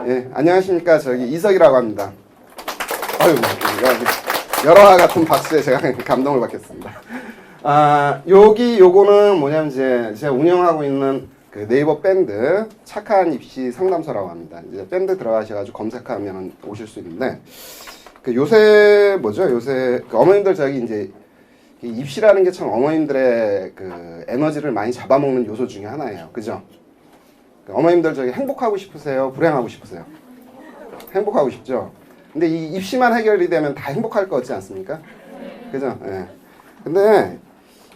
예, 안녕하십니까. 저기 이석이라고 합니다. 아유, 열화와 같은 박수에 제가 감동을 받겠습니다. 요거는 뭐냐면 이제 제가 운영하고 있는 그 네이버 밴드 착한 입시 상담소라고 합니다. 이제 밴드 들어가셔가지고 검색하면 오실 수 있는데, 그 요새 뭐죠? 요새 그 어머님들 저기 이제 입시라는 게 참 어머님들의 그 에너지를 많이 잡아먹는 요소 중에 하나예요. 그죠? 어머님들 저기 행복하고 싶으세요? 불행하고 싶으세요? 행복하고 싶죠? 근데 이 입시만 해결이 되면 다 행복할 것 같지 않습니까? 그죠? 예. 근데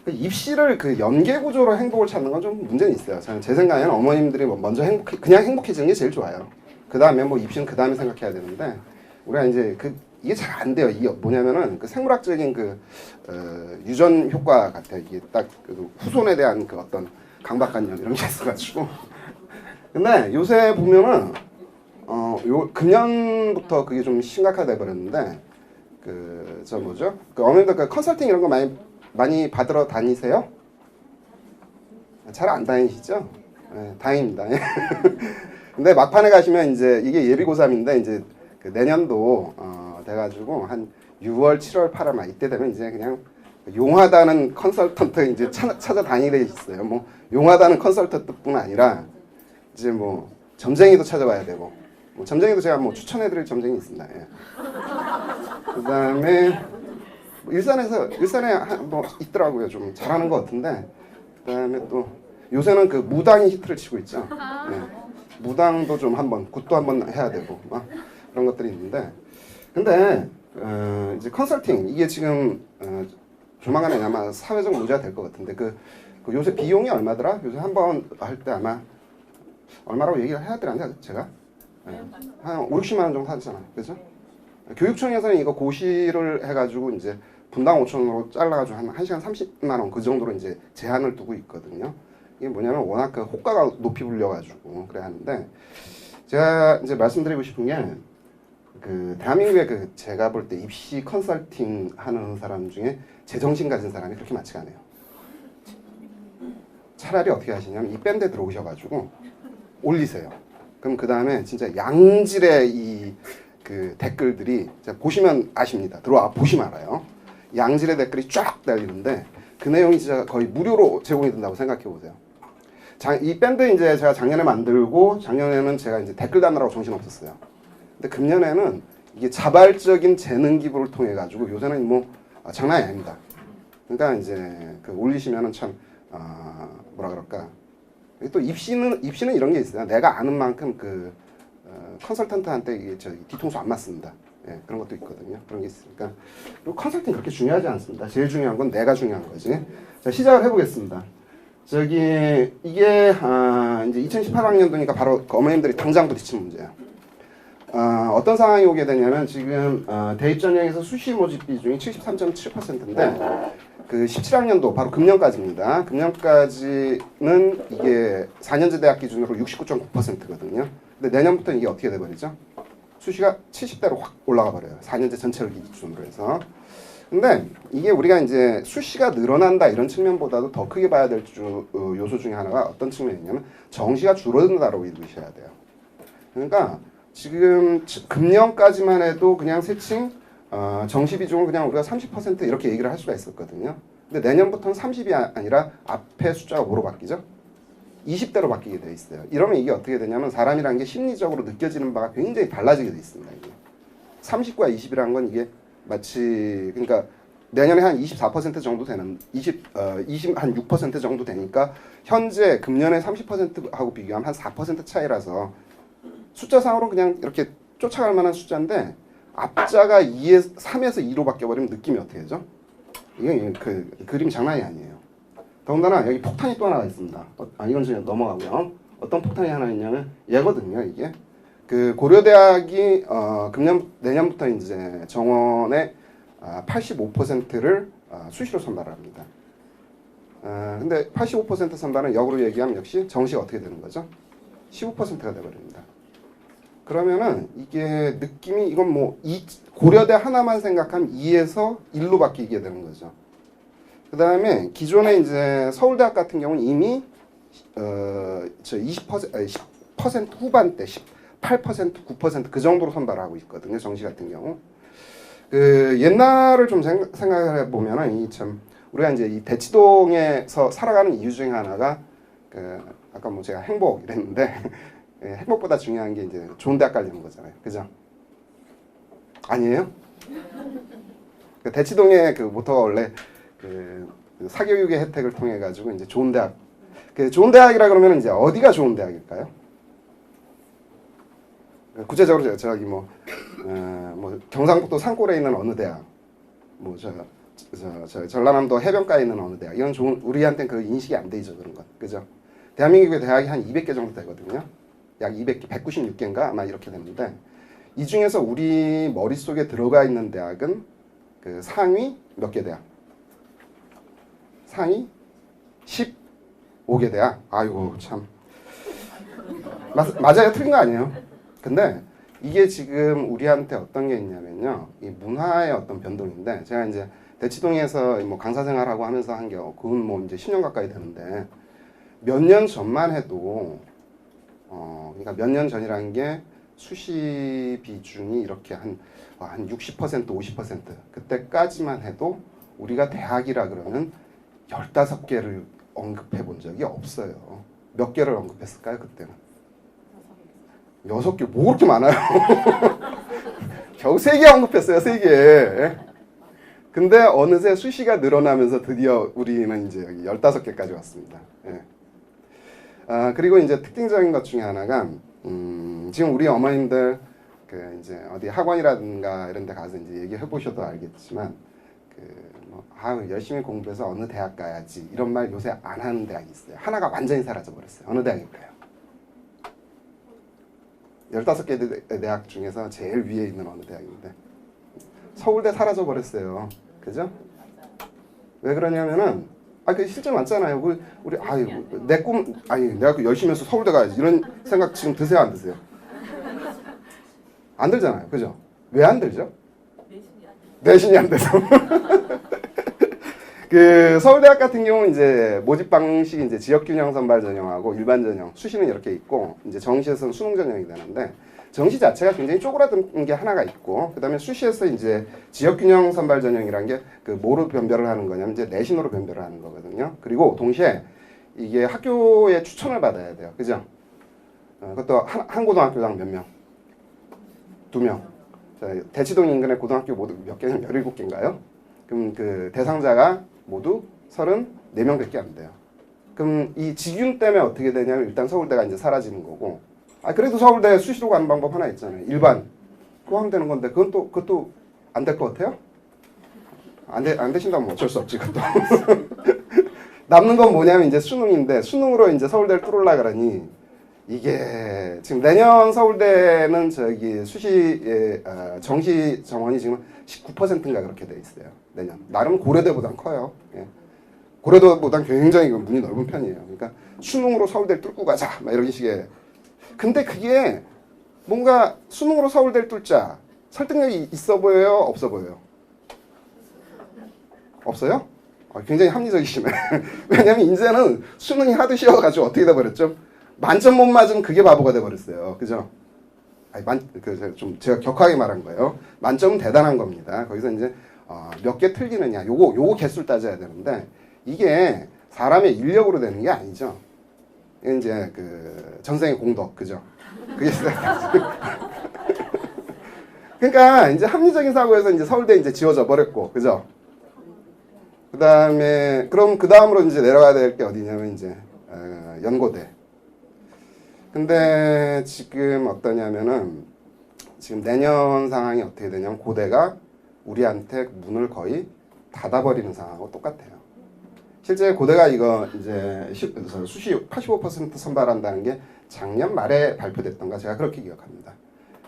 그 입시를 그 연계 구조로 행복을 찾는 건 좀 문제는 있어요. 저는 제 생각에는 어머님들이 먼저 그냥 행복해지는 게 제일 좋아요. 그 다음에 뭐 입시는 그 다음에 생각해야 되는데, 우리가 이제 이게 잘 안 돼요. 이게 뭐냐면은 그 생물학적인 그 유전 효과 같아요. 이게 딱 그 후손에 대한 그 어떤 강박관념 이런 게 있어가지고. 근데 요새 보면은 요 금년부터 그게 좀 심각하게 버렸는데, 저 뭐죠? 그 어머님들 그 컨설팅 이런 거 많이 받으러 다니세요? 잘 안 다니시죠? 네, 다행입니다. 근데 막판에 가시면 이제 이게 예비 고3인데 이제 그 내년도 돼가지고 한 6월, 7월, 8월 막 이때 되면 이제 그냥 용하다는 컨설턴트 이제 찾아다니게 있어요. 뭐 용하다는 컨설턴트뿐 아니라 이제 뭐 점쟁이도 찾아봐야 되고, 뭐 점쟁이도 제가 뭐 추천해드릴 점쟁이 있습니다. 예. 그다음에 일산에 뭐 있더라고요. 좀 잘하는 것 같은데. 그다음에 또 요새는 그 무당이 히트를 치고 있죠. 예. 무당도 좀 한번 굿도 한번 해야 되고 막 그런 것들이 있는데, 근데 이제 컨설팅 이게 지금 조만간에 아마 사회적 문제가 될 것 같은데 그 요새 비용이 얼마더라? 요새 한번 할 때 아마 얼마라고 얘기를 해야 되나 제가? 네. 한 5, 60만 원 정도 하잖아요. 그죠? 교육청에서는 이거 고시를 해가지고 이제 분당 5,000원으로 잘라가지고 한 1시간 30만 원 그 정도로 이제 제한을 두고 있거든요. 이게 뭐냐면 워낙 그 호가가 높이 불려가지고 그래야 하는데, 제가 이제 말씀드리고 싶은 게 그 대한민국의 그 제가 볼 때 입시 컨설팅 하는 사람 중에 제정신 가진 사람이 그렇게 많지가 않아요. 차라리 어떻게 하시냐면 이 밴드에 들어오셔가지고 올리세요. 그럼 그 다음에 진짜 양질의 이 그 댓글들이 보시면 아십니다. 들어와 보시면 알아요. 양질의 댓글이 쫙 달리는데 그 내용이 진짜 거의 무료로 제공이 된다고 생각해 보세요. 이 밴드 이제 제가 작년에 만들고 작년에는 제가 이제 댓글 다느라고 정신 없었어요. 근데 금년에는 이게 자발적인 재능 기부를 통해 가지고 요새는 뭐 장난이 아닙니다. 그러니까 이제 그 올리시면은 참 뭐라 그럴까. 또 입시는 이런 게 있어요. 내가 아는 만큼 그 컨설턴트한테 이게 뒤통수 안 맞습니다. 예, 그런 것도 있거든요. 그런 게 있으니까. 그리고 컨설팅 그렇게 중요하지 않습니다. 제일 중요한 건 내가 중요한 거지. 자, 시작을 해보겠습니다. 이게 이제 2018학년도니까 바로 어머님들이 당장 부딪힌 문제예요. 어떤 상황이 오게 되냐면 지금 대입 전형에서 수시 모집 비중이 73.7%인데 그 17학년도 바로 금년까지입니다. 금년까지는 이게 4년제 대학 기준으로 69.9%거든요. 근데 내년부터는 이게 어떻게 돼버리죠? 수시가 70대로 확 올라가 버려요. 4년제 전체를 기준으로 해서. 근데 이게 우리가 이제 수시가 늘어난다 이런 측면보다도 더 크게 봐야 될 요소 중에 하나가 어떤 측면이냐면 정시가 줄어든다라고 읽으셔야 돼요. 그러니까 지금 금년까지만 해도 그냥 세칭 정시 비중을 그냥 우리가 30% 이렇게 얘기를 할 수가 있었거든요. 근데 내년부터는 30이 아니라 앞에 숫자가 뭐로 바뀌죠? 20대로 바뀌게 돼 있어요. 이러면 이게 어떻게 되냐면 사람이라는 게 심리적으로 느껴지는 바가 굉장히 달라지게 돼 있습니다. 이게 30과 20이라는 건 이게 마치 그러니까 내년에 한 24% 정도 되는 20한 6% 정도 되니까 현재 금년에 30%하고 비교하면 한 4% 차이라서 숫자상으로 그냥 이렇게 쫓아갈 만한 숫자인데 앞자가 3에서 2로 바뀌어버리면 느낌이 어떻게 되죠? 이게 그 그림 장난이 아니에요. 더군다나 여기 폭탄이 또 하나가 있습니다. 이건 그냥 넘어가고요. 어떤 폭탄이 하나 있냐면 얘거든요. 이게 그 고려대학이 내년부터 이제 정원의 85%를 수시로 선발합니다. 근데 85% 선발은 역으로 얘기하면 역시 정시가 어떻게 되는 거죠? 15%가 돼버립니다. 그러면은 이게 느낌이 이건 뭐 고려대 하나만 생각하면 2에서 1로 바뀌게 되는 거죠. 그 다음에 기존에 이제 서울대학 같은 경우는 이미 10% 후반대 8%, 9%그 정도로 선발하고 있거든요. 정시 같은 경우. 그 옛날을 좀 생각해 보면은 이 참 우리가 이제 이 대치동에서 살아가는 이유 중에 하나가 그 아까 뭐 제가 행복 이랬는데 행복보다 중요한 게 이제 좋은 대학 가려는 거잖아요. 그죠? 아니에요? 그 대치동의 그 모토가 원래 그 사교육의 혜택을 통해 가지고 이제 좋은 대학. 그 좋은 대학이라 그러면 이제 어디가 좋은 대학일까요? 구체적으로 저기 뭐 경상북도 산골에 있는 어느 대학, 뭐 저 전라남도 해변가에 있는 어느 대학, 이건 좋은 우리한테는 그 인식이 안 되죠 그런 건, 그죠? 대한민국의 대학이 한 200개 정도 되거든요. 약 200개, 196개인가 아마 이렇게 되는데 이 중에서 우리 머릿속에 들어가 있는 대학은 그 상위 몇 개 대학? 상위 15개 대학. 아이고 참 맞아요, 틀린 거 아니에요. 근데 이게 지금 우리한테 어떤 게 있냐면요, 이 문화의 어떤 변동인데 제가 이제 대치동에서 뭐 강사 생활하고 하면서 한 게 그건 뭐 이제 10년 가까이 되는데 몇 년 전만 해도 그러니까 몇 년 전이라는 게 수시 비중이 이렇게 한 60%, 50% 그때까지만 해도 우리가 대학이라 그러면 15개를 언급해 본 적이 없어요. 몇 개를 언급했을까요, 그때는? 6개, 뭐 그렇게 많아요? 겨우 3개 언급했어요, 3개. 근데 어느새 수시가 늘어나면서 드디어 우리는 이제 여기 15개까지 왔습니다. 예. 그리고 이제 특징적인 것 중에 하나가, 지금 우리 어머님들, 그 이제 어디 학원이라든가 이런 데 가서 이제 얘기해 보셔도 알겠지만, 열심히 공부해서 어느 대학 가야지, 이런 말 요새 안 하는 대학이 있어요. 하나가 완전히 사라져 버렸어요. 어느 대학일까요? 15개 대학 중에서 제일 위에 있는 어느 대학인데 서울대 사라져 버렸어요. 그죠? 왜 그러냐면은 그 실제 맞잖아요. 우리 내 꿈 내가 열심히 해서 서울대 가야지 이런 생각 지금 드세요, 안 드세요? 안 들잖아요. 그죠? 왜 안 들죠? 내신이 안 돼서. 그 서울대학 같은 경우는 이제 모집 방식이 이제 지역균형 선발 전형하고 일반 전형, 수시는 이렇게 있고 이제 정시에서는 수능 전형이 되는데 정시 자체가 굉장히 쪼그라든 게 하나가 있고 그다음에 수시에서 이제 지역균형 선발 전형이라는 게 그 뭐로 변별을 하는 거냐면 이제 내신으로 변별을 하는 거거든요. 그리고 동시에 이게 학교에 추천을 받아야 돼요. 그죠? 그것도 한 고등학교당 몇 명? 2명. 대치동 인근의 고등학교 모두 몇 개는 17개인가요? 그럼 그 대상자가 모두 34명밖에 안 돼요. 그럼 이 직윤 때문에 어떻게 되냐면 일단 서울대가 이제 사라지는 거고, 그래도 서울대 수시로 가는 방법 하나 있잖아요. 일반. 그거 하면 되는 건데 그것도 안 될 것 같아요? 안 되신다면 어쩔 수 없지 그것도. 남는 건 뭐냐면 이제 수능인데 수능으로 이제 서울대를 뚫으려 그러니 이게 지금 내년 서울대는 저기 수시 정시 정원이 지금 19%인가 그렇게 돼 있어요. 내년. 나름 고려대보단 커요. 예. 고려대보단 굉장히 문이 넓은 편이에요. 그러니까 수능으로 서울대를 뚫고 가자 막 이런 식의. 근데 그게 뭔가 수능으로 서울대를 뚫자 설득력이 있어 보여요, 없어 보여요? 없어요? 굉장히 합리적이시네. 왜냐면 이제는 수능이 하도 쉬워가지고 어떻게 돼버렸죠? 만점 못 맞으면 그게 바보가 돼버렸어요. 그죠? 좀 제가 격하게 말한 거예요. 만점은 대단한 겁니다. 거기서 이제 몇 개 틀리느냐, 요거 개수를 따져야 되는데 이게 사람의 인력으로 되는 게 아니죠. 이제 그 전생의 공덕, 그죠? 그게 그러니까 이제 합리적인 사고에서 이제 서울대 이제 지워져 버렸고, 그죠? 그다음에 그럼 그 다음으로 이제 내려가야 될 게 어디냐면 이제 연고대. 근데 지금 어떠냐면은 지금 내년 상황이 어떻게 되냐면 고대가 우리한테 문을 거의 닫아버리는 상황하고 똑같아요. 실제 고대가 이거 이제 수시 85% 선발한다는 게 작년 말에 발표됐던가 제가 그렇게 기억합니다.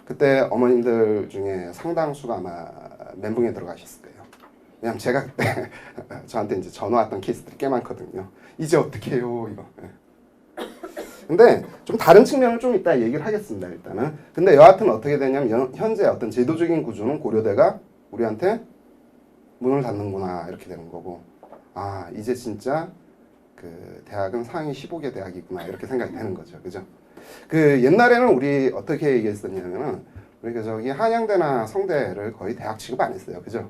그때 어머님들 중에 상당수가 아마 멘붕에 들어가셨을 거예요. 왜냐면 제가 그때 저한테 이제 전화 왔던 케이스들이 꽤 많거든요. 이제 어떻게 해요 이거. 근데 좀 다른 측면을 좀 이따 얘기를 하겠습니다. 일단은. 근데 여하튼 어떻게 되냐면 현재 어떤 제도적인 구조는 고려대가 우리한테 문을 닫는구나 이렇게 되는 거고, 이제 진짜 그 대학은 상위 15개 대학이구나 이렇게 생각이 되는 거죠. 그죠? 그 옛날에는 우리 어떻게 얘기했었냐면은 우리 그 저기 한양대나 성대를 거의 대학 취급 안 했어요. 그죠?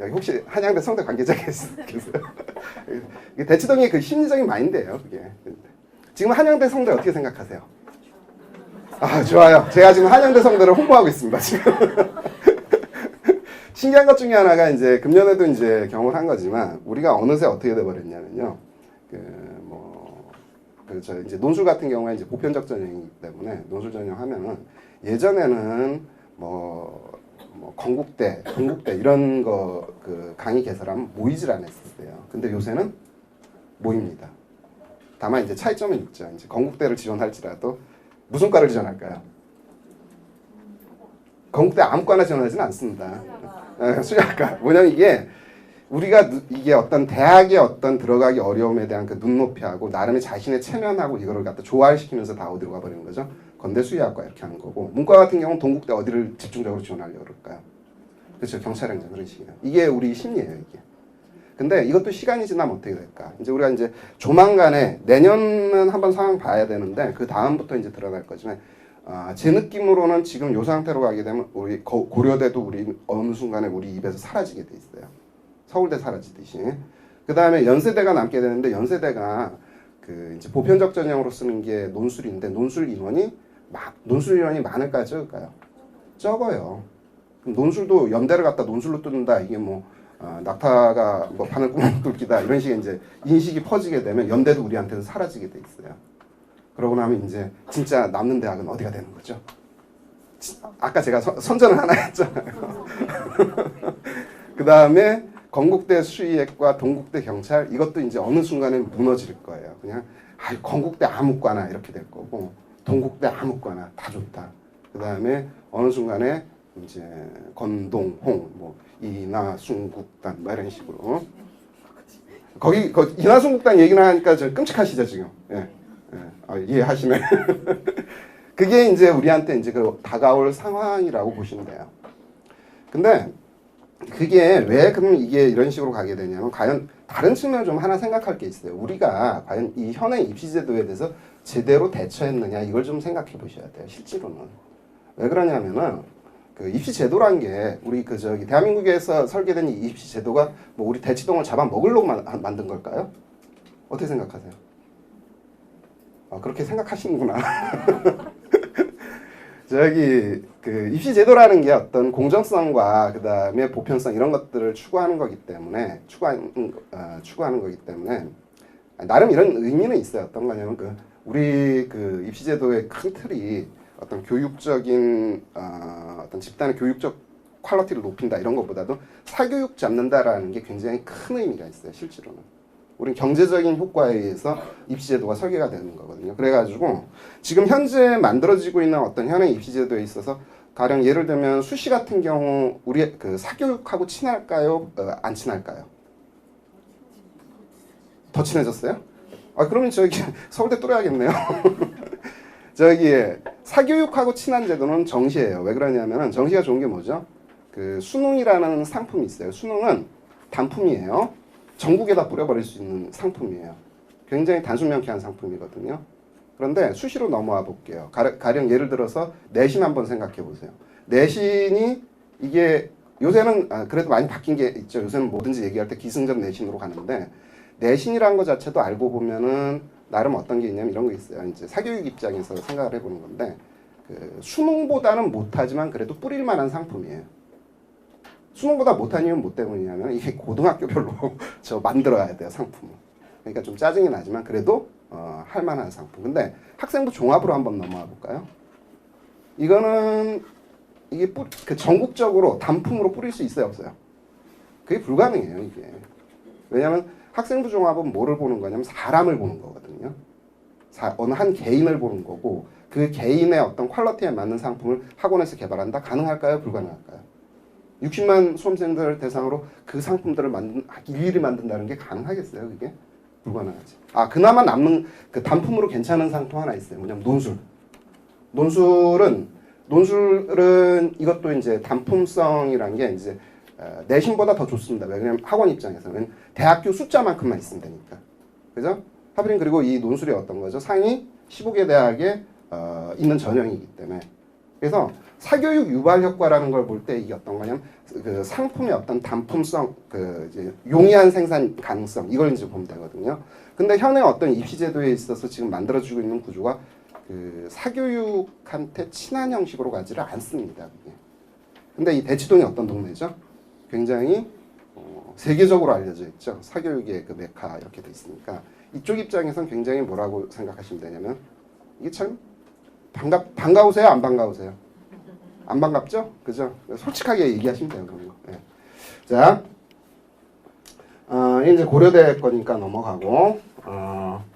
여기 혹시 한양대 성대 관계자 계세요? 이게 대치동의 그 심리적인 마인드예요. 그게. 지금 한양대 성대 어떻게 생각하세요? 아, 좋아요. 제가 지금 한양대 성대를 홍보하고 있습니다. 지금. 신기한 것 중에 하나가 이제 금년에도 이제 경험을 한 거지만 우리가 어느새 어떻게 돼버렸냐면요. 저 이제 논술 같은 경우에 이제 보편적 전형이기 때문에 논술 전형 하면은 예전에는 건국대, 동국대 이런 거 그 강의 개설하면 모이질 않았었어요. 근데 요새는 모입니다. 다만 이제 차이점은 있죠. 이제 건국대를 지원할지라도 무슨 과를 지원할까요? 건국대 아무과나 지원하지는 않습니다. 수학과. 뭐냐면 이게 우리가 이게 어떤 대학의 어떤 들어가기 어려움에 대한 그 눈높이하고 나름의 자신의 체면하고 이거를 갖다 조화시키면서 다 어디로 가버리는 거죠? 건대 수의학과 이렇게 하는 거고 문과 같은 경우는 동국대 어디를 집중적으로 지원하려고 그럴까요? 그렇죠. 경찰행정 그런 식이에요. 이게 우리 심리예요. 이게. 근데 이것도 시간이 지나면 어떻게 될까? 이제 우리가 이제 조만간에 내년은 한번 상황 봐야 되는데 그 다음부터 이제 드러날 거지만 제 느낌으로는 지금 요 상태로 가게 되면 우리 고려대도 우리 어느 순간에 우리 입에서 사라지게 돼 있어요. 서울대 사라지듯이. 그 다음에 연세대가 남게 되는데 연세대가 그 이제 보편적 전형으로 쓰는 게 논술인데 논술 인원이 많을까요, 적을까요? 적어요. 그럼 논술도 연대를 갖다 논술로 뚫는다 이게 낙타가 바늘구멍 뚫기다 이런 식의 이제 인식이 퍼지게 되면 연대도 우리한테는 사라지게 돼 있어요. 그러고 나면 이제 진짜 남는 대학은 어디가 되는 거죠? 아까 제가 선전을 하나 했잖아요. 그 다음에 건국대 수의학과, 동국대 경찰 이것도 이제 어느 순간에 무너질 거예요. 그냥 건국대 아무과나 이렇게 될 거고 동국대 아무과나 다 좋다. 그 다음에 어느 순간에 이제 건동홍, 인하순국단 이런 식으로 거기 인하순국단 얘기를 하니까 저 끔찍하시죠 지금? 예. 이해하시네. 그게 이제 우리한테 이제 그 다가올 상황이라고 보시면 돼요. 근데 그게 왜 그럼 이게 이런 식으로 가게 되냐면 과연 다른 측면을 좀 하나 생각할 게 있어요. 우리가 과연 이 현행 입시제도에 대해서 제대로 대처했느냐 이걸 좀 생각해 보셔야 돼요. 실제로는 왜 그러냐면은 그 입시제도란 게 우리 그 저기 대한민국에서 설계된 이 입시제도가 우리 대치동을 잡아먹으려고 만든 걸까요? 어떻게 생각하세요? 그렇게 생각하시는구나. 그 입시제도라는 게 어떤 공정성과 그 다음에 보편성 이런 것들을 추구하는 거기 때문에 추구하는 거기 때문에 나름 이런 의미는 있어요. 어떤 거냐면 우리 그 입시제도의 큰 틀이 어떤 교육적인 어떤 집단의 교육적 퀄리티를 높인다 이런 것보다도 사교육 잡는다라는 게 굉장히 큰 의미가 있어요. 실제로는. 우린 경제적인 효과에 의해서 입시제도가 설계가 되는 거거든요. 그래가지고 지금 현재 만들어지고 있는 어떤 현행 입시제도에 있어서 가령 예를 들면 수시 같은 경우 우리 그 사교육하고 친할까요? 안 친할까요? 더 친해졌어요? 그러면 서울대 뚫어야겠네요. 사교육하고 친한 제도는 정시예요. 왜 그러냐면은 정시가 좋은 게 뭐죠? 그 수능이라는 상품이 있어요. 수능은 단품이에요. 전국에다 뿌려버릴 수 있는 상품이에요. 굉장히 단순 명쾌한 상품이거든요. 그런데 수시로 넘어와 볼게요. 가령 예를 들어서 내신 한번 생각해 보세요. 내신이 이게 요새는 그래도 많이 바뀐 게 있죠. 요새는 뭐든지 얘기할 때 기승전 내신으로 가는데 내신이라는 것 자체도 알고 보면은 나름 어떤 게 있냐면 이런 거 있어요. 이제 사교육 입장에서 생각을 해보는 건데 그 수능보다는 못하지만 그래도 뿌릴 만한 상품이에요. 수능보다 못한 이유는 뭐 때문이냐면 이게 고등학교별로 만들어야 돼요 상품을. 그러니까 좀 짜증이 나지만 그래도 할 만한 상품. 근데 학생부 종합으로 한번 넘어와 볼까요? 이거는 이게 전국적으로 단품으로 뿌릴 수 있어요 없어요? 그게 불가능해요 이게. 왜냐하면 학생부 종합은 뭐를 보는 거냐면 사람을 보는 거거든요. 어느 한 개인을 보는 거고 그 개인의 어떤 퀄리티에 맞는 상품을 학원에서 개발한다? 가능할까요? 불가능할까요? 60만 수험생들 대상으로 그 상품들을 일일이 만든다는 게 가능하겠어요? 그게? 불가능하지. 그나마 남는 그 단품으로 괜찮은 상품 하나 있어요. 뭐냐면 논술. 논술은 이것도 이제 단품성이란 게 이제 내신보다 더 좋습니다. 왜냐면 학원 입장에서는 대학교 숫자만큼만 있으면 되니까. 그죠? 하필이면 그리고 이 논술이 어떤 거죠? 상위 15개 대학에 있는 전형이기 때문에. 그래서 사교육 유발 효과라는 걸 볼 때 이게 어떤 거냐면 그 상품의 어떤 단품성, 그 이제 용이한 생산 가능성 이걸 이제 보면 되거든요. 근데 현행 어떤 입시 제도에 있어서 지금 만들어지고 있는 구조가 그 사교육한테 친한 형식으로 가지를 않습니다. 그게. 근데 이 대치동이 어떤 동네죠? 굉장히 세계적으로 알려져 있죠. 사교육의 그 메카 이렇게 돼 있으니까 이쪽 입장에선 굉장히 뭐라고 생각하시면 되냐면 이게 참 반가우세요? 안 반가우세요? 안 반갑죠? 그죠? 솔직하게 얘기하시면 돼요. 그런 거. 네. 자, 이제 고려대 거니까 넘어가고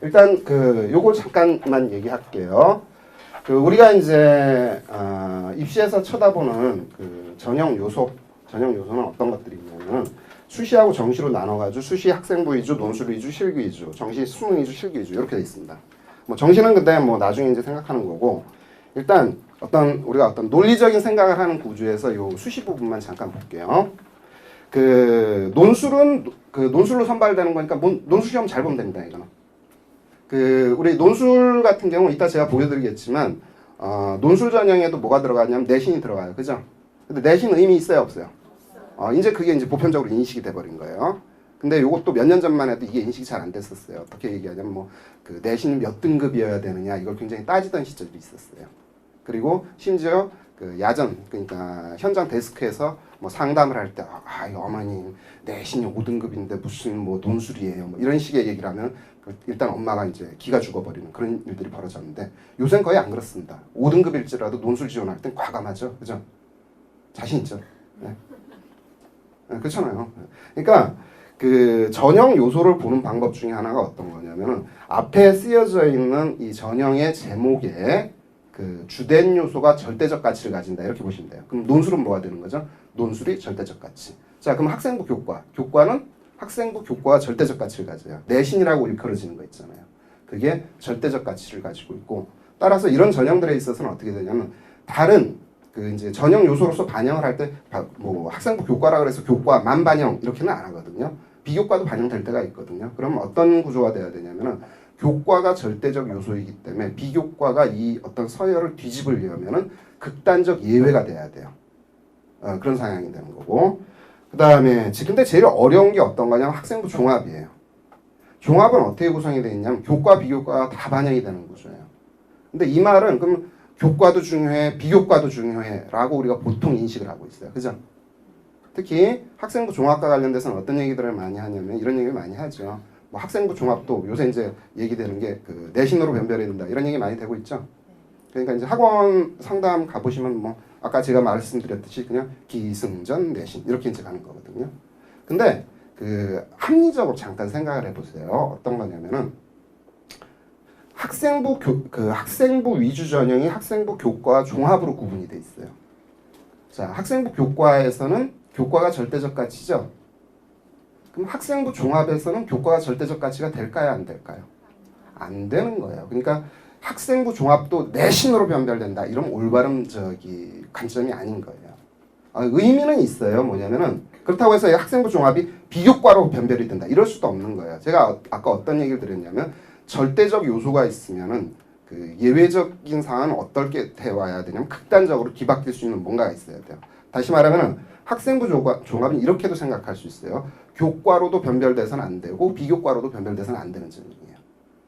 일단 그 요걸 잠깐만 얘기할게요. 그 우리가 이제 입시에서 쳐다보는 그 전형 요소는 어떤 것들이 있냐면 수시하고 정시로 나눠가지고 수시 학생부 위주, 논술 위주, 실기 위주, 정시 수능 위주, 실기 위주 이렇게 돼 있습니다. 뭐 정시는 근데 뭐 나중에 이제 생각하는 거고 일단 우리가 어떤 논리적인 생각을 하는 구조에서 요 수시 부분만 잠깐 볼게요. 그 논술은 그 논술로 선발되는 거니까 논술 시험 잘 보면 됩니다. 이거는. 그 우리 논술 같은 경우 이따 제가 보여드리겠지만 논술 전형에도 뭐가 들어가냐면 내신이 들어가요. 그죠? 근데 내신 의미 있어요, 없어요? 이제 그게 이제 보편적으로 인식이 돼버린 거예요. 근데 요것도 몇 년 전만 해도 이게 인식이 잘 안 됐었어요. 어떻게 얘기하냐면 뭐 그 내신 몇 등급이어야 되느냐 이걸 굉장히 따지던 시절도 있었어요. 그리고 심지어 그 야전 그러니까 현장 데스크에서 뭐 상담을 할 때 어머님 내신이 5등급인데 무슨 뭐 논술이에요 뭐 이런 식의 얘기를 하면 일단 엄마가 이제 기가 죽어버리는 그런 일들이 벌어졌는데 요새는 거의 안 그렇습니다. 5등급일지라도 논술 지원할 땐 과감하죠. 그죠? 자신 있죠. 네. 네, 그렇잖아요. 그러니까 그 전형 요소를 보는 방법 중에 하나가 어떤 거냐면은 앞에 쓰여져 있는 이 전형의 제목에 그 주된 요소가 절대적 가치를 가진다 이렇게 보시면 돼요. 그럼 논술은 뭐가 되는 거죠? 논술이 절대적 가치. 자, 그럼 학생부 교과는 학생부 교과가 절대적 가치를 가져요. 내신이라고 일컬어지는 거 있잖아요. 그게 절대적 가치를 가지고 있고 따라서 이런 전형들에 있어서는 어떻게 되냐면 다른 그 이제 전형 요소로서 반영을 할 때 뭐 학생부 교과라 그래서 교과 만반영 이렇게는 안 하거든요. 비교과도 반영될 때가 있거든요. 그럼 어떤 구조가 돼야 되냐면은 교과가 절대적 요소이기 때문에 비교과가 이 어떤 서열을 뒤집으려면은 극단적 예외가 돼야 돼요. 그런 상황이 되는 거고. 그 다음에 근데 제일 어려운 게 어떤 거냐면 학생부 종합이에요. 종합은 어떻게 구성이 되어 있냐면 교과 비교과가 다 반영이 되는 구조예요. 근데 이 말은 그럼 교과도 중요해, 비교과도 중요해 라고 우리가 보통 인식을 하고 있어요. 그죠? 특히 학생부 종합과 관련돼서는 어떤 얘기들을 많이 하냐면 이런 얘기를 많이 하죠. 뭐 학생부 종합도 요새 이제 얘기되는 게 그 내신으로 변별해야 된다 이런 얘기 많이 되고 있죠. 그러니까 이제 학원 상담 가보시면 뭐 아까 제가 말씀드렸듯이 그냥 기승전 내신 이렇게 이제 가는 거거든요. 근데 그 합리적으로 잠깐 생각을 해보세요. 어떤 거냐면은 학생부 위주 전형이 학생부 교과 종합으로 구분이 돼 있어요. 자, 학생부 교과에서는 교과가 절대적 가치죠. 그럼 학생부 종합에서는 교과가 절대적 가치가 될까요, 안 될까요? 안 되는 거예요. 그러니까 학생부 종합도 내신으로 변별된다. 이런 올바른 관점이 아닌 거예요. 의미는 있어요. 뭐냐면은 그렇다고 해서 학생부 종합이 비교과로 변별이 된다. 이럴 수도 없는 거예요. 제가 아까 어떤 얘기를 드렸냐면 절대적 요소가 있으면은 그 예외적인 상황은 어떻게 돼와야 되냐면 극단적으로 뒤바뀔 수 있는 뭔가가 있어야 돼요. 다시 말하면은 학생부 종합은 이렇게도 생각할 수 있어요. 교과로도 변별돼서는 안 되고 비교과로도 변별돼서는 안 되는 전형이에요.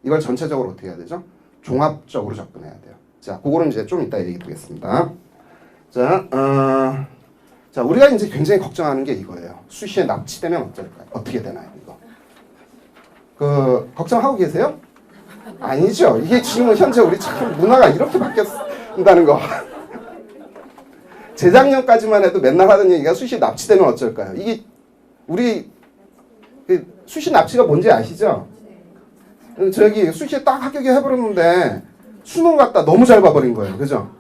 이걸 전체적으로 어떻게 해야 되죠? 종합적으로 접근해야 돼요. 자, 그거는 이제 좀 이따 얘기 드리겠습니다. 자, 우리가 이제 굉장히 걱정하는 게 이거예요. 수시에 납치되면 어쩔까요? 어떻게 되나요, 이거? 걱정하고 계세요? 아니죠. 이게 지금 현재 우리 참 문화가 이렇게 바뀌었다는 거. 재작년까지만 해도 맨날 하던 얘기가 수시 납치되면 어쩔까요? 이게 우리 수시 납치가 뭔지 아시죠? 저기 수시에 딱 합격해 해버렸는데 수능 갖다 너무 잘 봐버린 거예요. 그죠?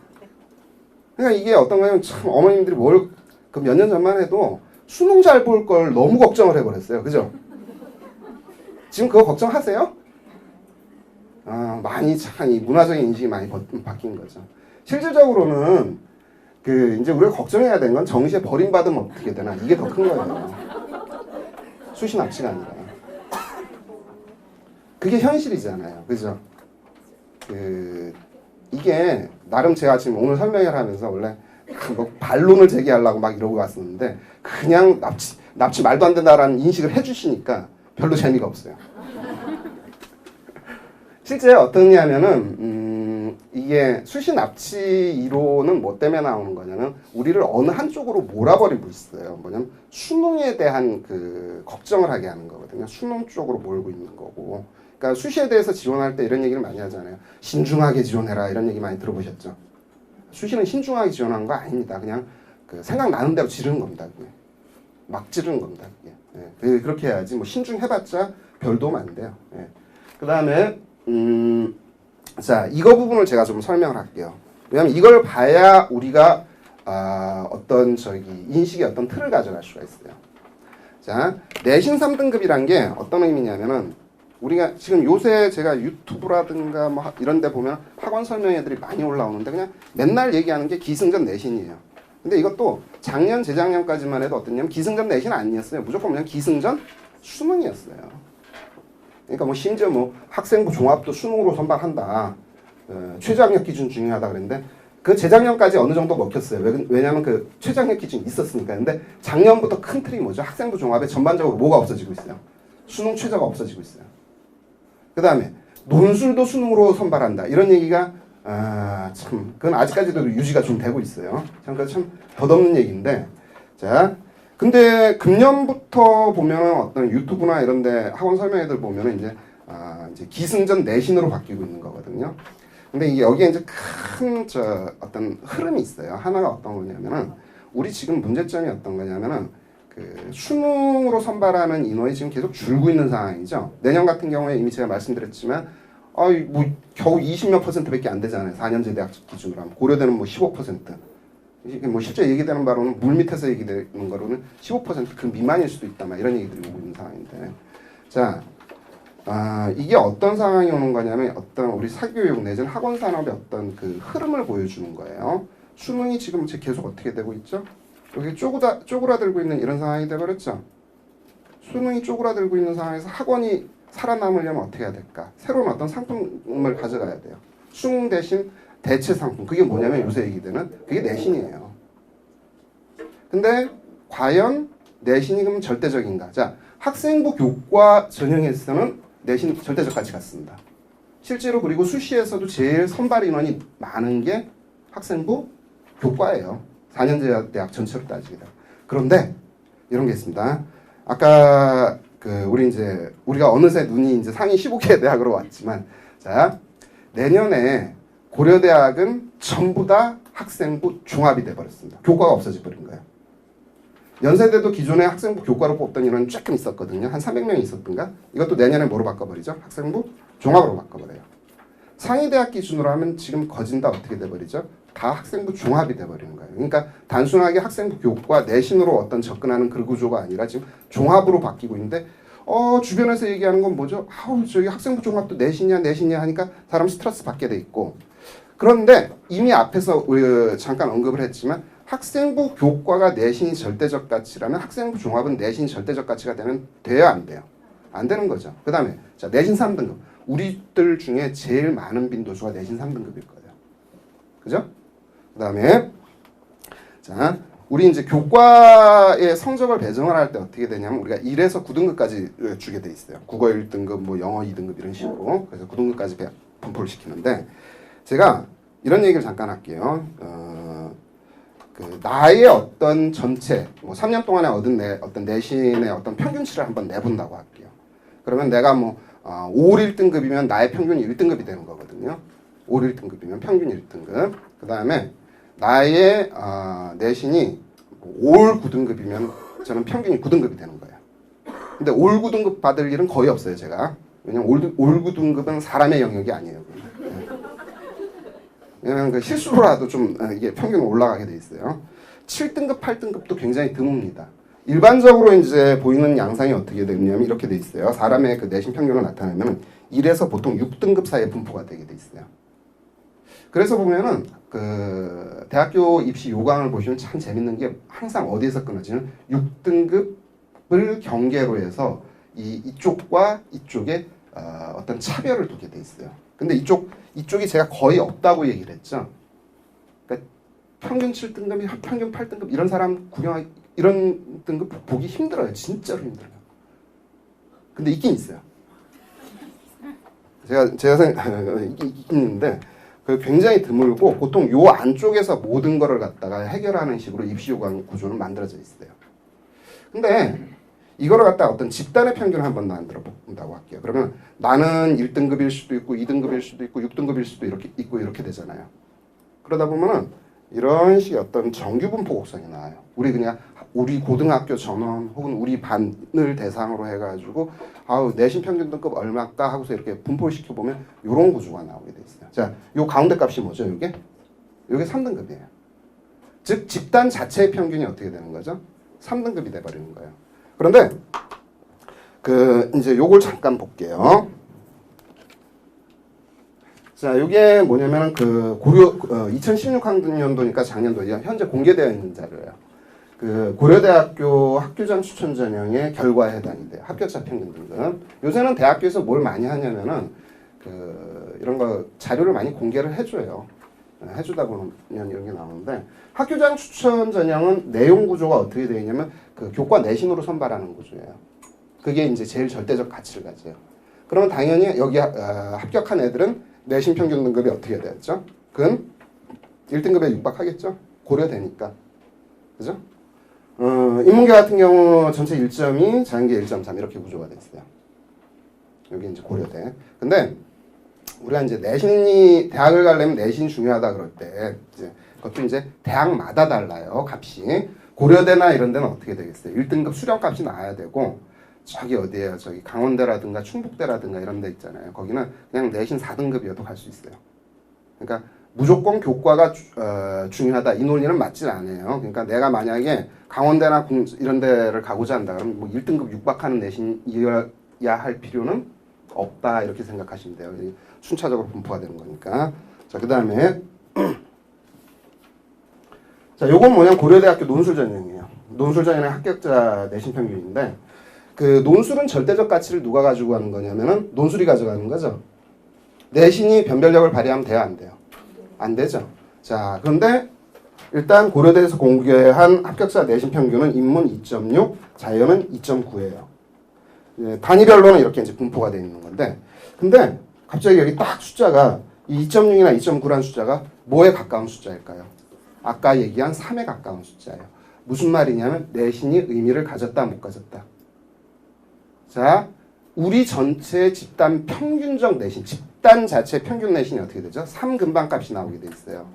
그러니까 이게 어떤 거냐면 참 어머님들이 그 몇 년 전만 해도 수능 잘 볼 걸 너무 걱정을 해버렸어요. 그죠? 지금 그거 걱정하세요? 많이 참 이 문화적인 인식이 많이 바뀐 거죠. 실질적으로는 이제 우리가 걱정해야 되는 건 정시에 버림받으면 어떻게 되나 이게 더 큰 거예요. 수시 납치가 아니라. 그게 현실이잖아요. 그죠? 이게 나름 제가 지금 오늘 설명을 하면서 원래 뭐 반론을 제기하려고 막 이러고 왔었는데 그냥 납치 말도 안 된다라는 인식을 해주시니까 별로 재미가 없어요. 실제 어떠냐면은 이게 수시 납치 이론은 뭐 때문에 나오는 거냐면 우리를 어느 한쪽으로 몰아버리고 있어요. 뭐냐면 수능에 대한 그 걱정을 하게 하는 거거든요. 수능 쪽으로 몰고 있는 거고. 그러니까 수시에 대해서 지원할 때 이런 얘기를 많이 하잖아요. 신중하게 지원해라 이런 얘기 많이 들어보셨죠? 수시는 신중하게 지원하는 거 아닙니다. 그냥 그 생각나는 대로 지르는 겁니다. 그게. 막 지르는 겁니다. 그게. 예. 그렇게 해야지 뭐 신중해봤자 별 도움 안 돼요. 예. 그 다음에 자 이거 부분을 제가 좀 설명을 할게요. 왜냐하면 이걸 봐야 우리가 어떤 인식의 어떤 틀을 가져갈 수가 있어요. 자 내신 3등급이란 게 어떤 의미냐면은 우리가 지금 요새 제가 유튜브라든가 뭐 이런 데 보면 학원 설명 애들이 많이 올라오는데 그냥 맨날 얘기하는 게 기승전 내신이에요. 근데 이것도 작년 재작년까지만 해도 어떠냐면 기승전 내신 아니었어요. 무조건 그냥 기승전 수능이었어요. 그러니까 뭐 심지어 뭐 학생부 종합도 수능으로 선발한다. 최저학력 기준 중요하다 그랬는데 그 재작년까지 어느 정도 먹혔어요. 왜냐하면 그 최저학력 기준이 있었으니까. 근데 작년부터 큰 틀이 뭐죠? 학생부 종합에 전반적으로 뭐가 없어지고 있어요? 수능 최저가 없어지고 있어요. 그 다음에 논술도 수능으로 선발한다. 이런 얘기가 참 그건 아직까지도 유지가 좀 되고 있어요. 참 덧없는 얘기인데 자 근데 금년부터 보면 어떤 유튜브나 이런데 학원 설명회들 보면은 이제 기승전 내신으로 바뀌고 있는 거거든요. 근데 이게 여기에 이제 큰 어떤 흐름이 있어요. 하나가 어떤 거냐면은 우리 지금 문제점이 어떤 거냐면은 그 수능으로 선발하는 인원이 지금 계속 줄고 있는 상황이죠. 내년 같은 경우에 이미 제가 말씀드렸지만 뭐 겨우 20몇 %밖에 안 되잖아요. 4년제 대학 기준으로 하면 고려대는 뭐 15%. 이게 뭐 실제 얘기되는 바로는 물 밑에서 얘기되는 거로는 15%그 미만일 수도 있다. 막 이런 얘기들이 오고 있는 상황인데 자. 이게 어떤 상황이 오는 거냐면 어떤 우리 사교육 내지는 학원 산업의 어떤 그 흐름을 보여주는 거예요. 수능이 지금 계속 어떻게 되고 있죠? 여기 쪼그라들고 있는 이런 상황이 되어버렸죠. 수능이 쪼그라들고 있는 상황에서 학원이 살아남으려면 어떻게 해야 될까? 새로운 어떤 상품을 가져가야 돼요. 수능 대신 대체 상품. 그게 뭐냐면 요새 얘기되는 그게 내신이에요. 근데 과연 내신이 그럼 절대적인가? 자, 학생부 교과 전형에서는 내신 절대적 가치가 같습니다. 실제로 그리고 수시에서도 제일 선발 인원이 많은 게 학생부 교과예요. 4년제 대학 전체로 따지게 되면. 그런데 이런 게 있습니다. 아까 우리가 어느새 눈이 이제 상위 15개 대학으로 왔지만 자 내년에 고려대학은 전부 다 학생부 종합이 돼버렸습니다. 교과가 없어져 버린 거예요. 연세대도 기존에 학생부 교과로 뽑던 인원이 조금 있었거든요. 한 300명이 있었던가? 이것도 내년에 뭐로 바꿔버리죠? 학생부 종합으로 바꿔버려요. 상위대학 기준으로 하면 지금 거진 다 어떻게 돼버리죠? 다 학생부 종합이 돼버리는 거예요. 그러니까 단순하게 학생부 교과 내신으로 어떤 접근하는 그 구조가 아니라 지금 종합으로 바뀌고 있는데 주변에서 얘기하는 건 뭐죠? 저기 학생부 종합도 내신이야 하니까 사람 스트레스 받게 돼 있고 그런데 이미 앞에서 잠깐 언급을 했지만 학생부 교과가 내신이 절대적 가치라면 학생부 종합은 내신이 절대적 가치가 돼요 안 돼요? 안 되는 거죠. 그 다음에 자 내신 3등급 우리들 중에 제일 많은 빈도수가 내신 3등급일 거예요. 그죠? 그 다음에 자 우리 이제 교과의 성적을 배정을 할 때 어떻게 되냐면 우리가 1에서 9등급까지 주게 돼 있어요. 국어 1등급, 뭐 영어 2등급 이런 식으로 그래서 9등급까지 분포를 시키는데 제가 이런 얘기를 잠깐 할게요. 나의 어떤 전체, 뭐 3년 동안에 얻은 어떤 내신의 어떤 평균치를 한번 내본다고 할게요. 그러면 내가 5, 1등급이면 나의 평균이 1등급이 되는 거거든요. 5, 1등급이면 평균 1등급. 그 다음에 나의 내신이 5, 9등급이면 저는 평균이 9등급이 되는 거예요. 근데 5, 9등급 받을 일은 거의 없어요, 제가. 왜냐면 5, 9등급은 사람의 영역이 아니에요. 왜냐면 그 실수로라도 좀 이게 평균 올라가게 돼 있어요. 7등급, 8등급도 굉장히 드뭅니다. 일반적으로 이제 보이는 양상이 어떻게 되냐면 이렇게 돼 있어요. 사람의 그 내신 평균을 나타내면 1에서 보통 6등급 사이에 분포가 되게 돼 있어요. 그래서 보면은 그 대학교 입시 요강을 보시면 참 재밌는 게 항상 어디에서 끊어지는 6등급을 경계로 해서 이쪽과 이쪽에 어떤 차별을 두게 돼 있어요. 근데 이쪽이 제가 거의 없다고 얘기를 했죠. 그러니까 평균 7등급, 평균 8등급 이런 사람 구경하기 이런 등급 보기 힘들어요. 진짜로 힘들어요. 근데 있긴 있어요. 제가 있긴 있는데 그 굉장히 드물고 보통 요 안쪽에서 모든 거를 갖다가 해결하는 식으로 입시 요강 구조는 만들어져 있어요. 근데 이거를 갖다가 어떤 집단의 평균을 한번 만들어 본다고 할게요. 그러면 나는 1등급일 수도 있고 2등급일 수도 있고 6등급일 수도 이렇게 되잖아요. 그러다 보면은 이런 식의 어떤 정규 분포 곡선이 나와요. 우리 고등학교 전원 혹은 우리 반을 대상으로 해가지고 내신 평균 등급 얼마까 하고서 이렇게 분포를 시켜보면 이런 구조가 나오게 돼 있어요. 자, 요 가운데 값이 뭐죠? 요게 3등급이에요. 즉 집단 자체의 평균이 어떻게 되는 거죠? 3등급이 돼버리는 거예요. 그런데 이제 요걸 잠깐 볼게요. 자, 이게 뭐냐면은 고려 2016학년도니까 작년도 현재 공개되어 있는 자료예요. 고려대학교 학교장 추천 전형의 결과에 해당이 돼요. 합격자 평균 등급. 요새는 대학교에서 뭘 많이 하냐면은 이런 거 자료를 많이 공개를 해줘요. 해주다 보면 이런 게 나오는데 학교장 추천 전형은 내용 구조가 어떻게 되어 있냐면 교과 내신으로 선발하는 구조예요. 그게 이제 제일 절대적 가치를 가져요. 그러면 당연히 여기 합격한 애들은 내신 평균 등급이 어떻게 되었죠? 그건 1등급에 육박하겠죠? 고려되니까. 그죠? 인문계 같은 경우 전체 1.2, 자연계 1.3 이렇게 구조가 돼 있어요. 여기 이제 고려대. 근데 우리가 이제 대학을 가려면 내신이 중요하다 그럴 때 그것도 이제 대학마다 달라요. 값이. 고려대나 이런 데는 어떻게 되겠어요? 1등급 수련값이 나와야 되고 저기 어디에요? 저기 강원대라든가 충북대라든가 이런 데 있잖아요. 거기는 그냥 내신 4등급이어도 갈 수 있어요. 그러니까 무조건 교과가 중요하다. 이 논리는 맞지 않아요. 그러니까 내가 만약에 강원대나 이런 데를 가고자 한다. 그러면 뭐 1등급 육박하는 내신이어야 할 필요는 없다. 이렇게 생각하시면 돼요. 순차적으로 분포가 되는 거니까. 자, 그 다음에 자, 요건 뭐냐면 고려대학교 논술 전형이에요. 논술 전형의 합격자 내신 평균인데 논술은 절대적 가치를 누가 가지고 가는 거냐면은 논술이 가져가는 거죠. 내신이 변별력을 발휘하면 돼요, 안 돼요? 안 되죠. 자, 그런데 일단 고려대에서 공개한 합격자 내신 평균은 인문 2.6, 자연은 2.9예요. 단위별로는 이렇게 이제 분포가 되어 있는 건데, 근데 갑자기 여기 딱 숫자가 2.6이나 2.9라는 숫자가 뭐에 가까운 숫자일까요? 아까 얘기한 3에 가까운 숫자예요. 무슨 말이냐면 내신이 의미를 가졌다, 못 가졌다. 자, 우리 전체 집단 평균적 내신, 집단 자체 평균 내신이 어떻게 되죠? 3근방값이 나오게 돼 있어요.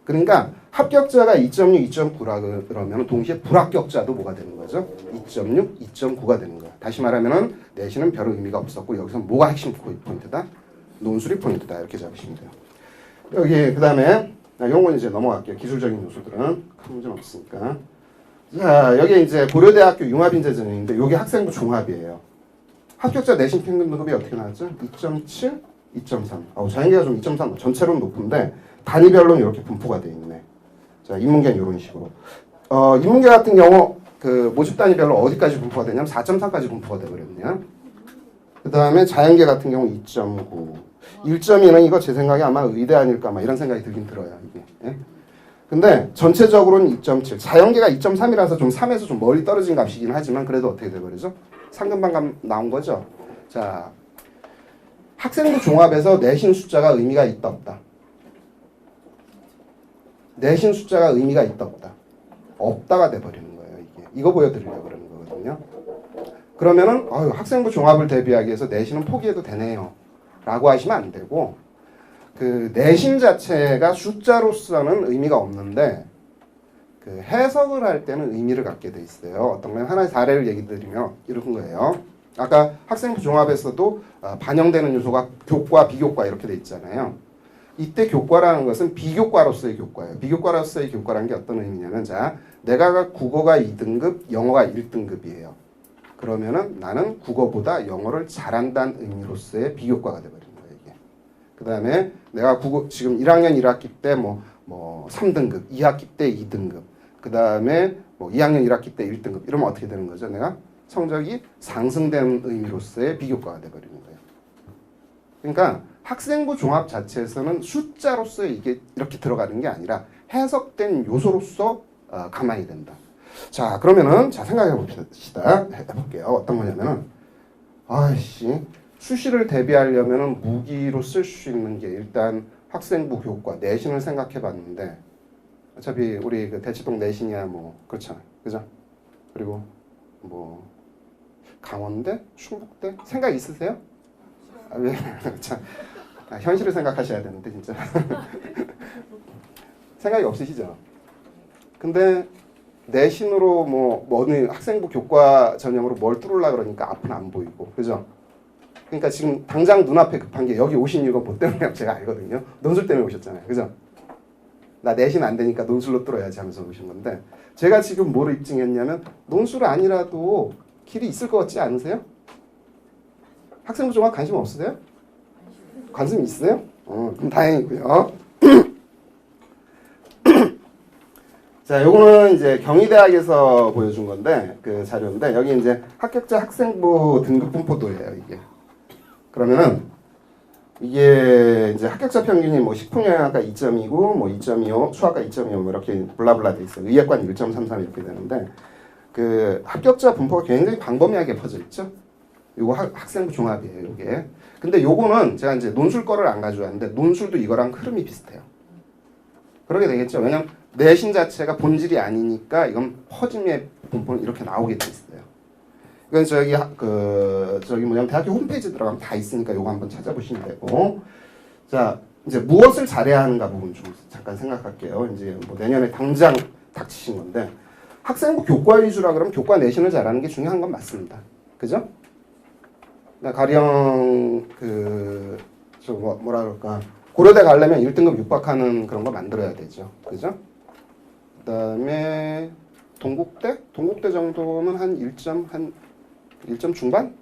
그러니까 합격자가 2.6, 2.9라 그러면 동시에 불합격자도 뭐가 되는 거죠? 2.6, 2.9가 되는 거예요. 다시 말하면 내신은 별 의미가 없었고 여기서 뭐가 핵심 포인트다? 논술이 포인트다. 이렇게 잡으시면 돼요. 여기 그 다음에 이런 건 이제 넘어갈게요. 기술적인 요소들은 큰 문제는 없으니까. 자, 여기 이제 고려대학교 융합인재 전형인데 여기 학생부 종합이에요. 합격자 내신 평균 등급이 어떻게 나왔죠? 2.7, 2.3. 자연계가 좀 2.3 전체로는 높은데 단위별로는 이렇게 분포가 되어 있네. 자, 인문계는 이런 식으로. 인문계 같은 경우 모집 단위별로 어디까지 분포가 되냐면 4.3까지 분포가 되버렸네요. 그 다음에 자연계 같은 경우 2.9. 1.2는 이거 제 생각에 아마 의대 아닐까 이런 생각이 들긴 들어요. 이게. 예? 근데 전체적으로는 2.7. 자연계가 2.3이라서 좀 3에서 좀 멀리 떨어진 값이긴 하지만 그래도 어떻게 돼버리죠? 상근방감 나온 거죠. 자, 학생부 종합에서 내신 숫자가 의미가 있다 없다. 내신 숫자가 의미가 있다 없다. 없다가 돼버리는 거예요. 이거 보여드리려고 그러는 거거든요. 그러면은 학생부 종합을 대비하기 위해서 내신은 포기해도 되네요. 라고 하시면 안 되고 내신 자체가 숫자로서는 의미가 없는데 해석을 할 때는 의미를 갖게 돼 있어요. 어떤 건 하나의 사례를 얘기 드리면 이런 거예요. 아까 학생부 종합에서도 반영되는 요소가 교과, 비교과 이렇게 돼 있잖아요. 이때 교과라는 것은 비교과로서의 교과예요. 비교과로서의 교과라는 게 어떤 의미냐면 자, 내가 국어가 2등급, 영어가 1등급이에요. 그러면은 나는 국어보다 영어를 잘한다는 의미로서의 비교과가 돼버리는 거예요. 이게. 그 다음에 내가 국어 지금 1학년 1학기 때 뭐 3등급, 2학기 때 2등급, 그 다음에 뭐 2학년 1학기 때 1등급 이러면 어떻게 되는 거죠? 내가 성적이 상승되는 의미로서의 비교과가 돼버리는 거예요. 그러니까 학생부 종합 자체에서는 숫자로서 이게 이렇게 들어가는 게 아니라 해석된 요소로서 가만히 된다. 자, 그러면은 자 생각해 봅시다. 해볼게요. 어떤 거냐면은 아이씨 수시를 대비하려면은 무기로 쓸 수 있는 게 일단 학생부 교과 내신을 생각해 봤는데 어차피 우리 그 대치동 내신이야 뭐 그렇잖아요. 그죠? 그리고 뭐 강원대, 충북대 생각 있으세요? 아, 왜? 참, 현실을 생각하셔야 되는데 진짜 생각이 없으시죠? 근데 내신으로 뭐 어느 학생부 교과 전형으로 뭘 뚫으려 그러니까 앞은 안 보이고 그죠? 그러니까 지금 당장 눈앞에 급한 게 여기 오신 이유가 뭐 때문에 제가 알거든요. 논술 때문에 오셨잖아요. 그죠? 나 내신 안 되니까 논술로 뚫어야지 하면서 오신 건데 제가 지금 뭐를 입증했냐면 논술 아니라도 길이 있을 것 같지 않으세요? 학생부 종합 관심 없으세요? 관심 있으세요? 그럼 다행이고요. 자, 요거는 이제 경희대학에서 보여준 건데 그 자료인데 여기 이제 합격자 학생부 등급 분포도예요, 이게. 그러면은 이게 이제 합격자 평균이 뭐 식품영양학과 2.2고 뭐 2.25, 수학과 2.25 뭐 이렇게 블라블라 돼 있어요. 의예과는 1.33 이렇게 되는데 그 합격자 분포가 굉장히 광범위하게 퍼져 있죠. 요거 학생부 종합이에요, 요게. 근데 요거는 제가 이제 논술 거를 안 가져왔는데 논술도 이거랑 흐름이 비슷해요. 그러게 되겠죠. 왜냐면 내신 자체가 본질이 아니니까 이건 퍼짐의 분포는 이렇게 나오게 돼 있어요. 이건 저기 뭐냐면 대학교 홈페이지 들어가면 다 있으니까 요거 한번 찾아보시면 되고. 자, 이제 무엇을 잘해야 하는가 부분 좀 잠깐 생각할게요. 이제 뭐 내년에 당장 닥치신 건데 학생부 교과 위주라 그러면 교과 내신을 잘하는 게 중요한 건 맞습니다. 그죠? 가령 뭐라 그럴까 고려대 가려면 1등급 육박하는 그런 거 만들어야 되죠. 그죠? 그다음에 동국대 정도는 한 1점 중반?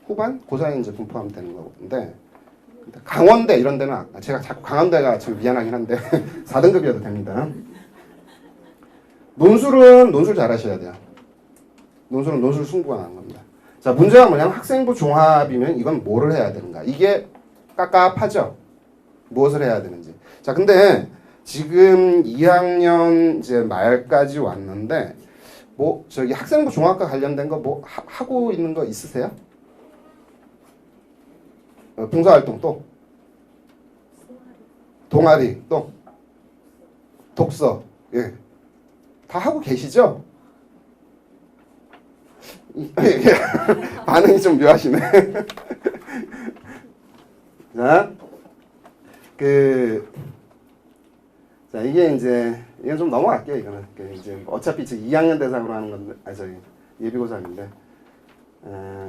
후반? 그 사이 이제 분포하면 되는 거인데 강원대 이런 데는 제가 자꾸 강원대가 참 미안하긴 한데 4등급이어도 됩니다. 논술은 논술 잘하셔야 돼요. 논술은 논술 승부가 나는 겁니다. 자, 문제가 뭐냐면 학생부 종합이면 이건 뭐를 해야 되는가? 이게 깝깝하죠? 무엇을 해야 되는지. 자, 근데 지금 2학년 이제 말까지 왔는데 뭐 저기 학생부 종합과 관련된 거 뭐 하고 있는 거 있으세요? 봉사활동 또? 동아리 또? 독서 예. 다 하고 계시죠? 반응이 좀 묘하시네. 자, 자, 이게 이제, 이건 좀 넘어갈게요, 이거는. 이제 어차피 2학년 대상으로 하는 건데, 저기, 예비고사인데.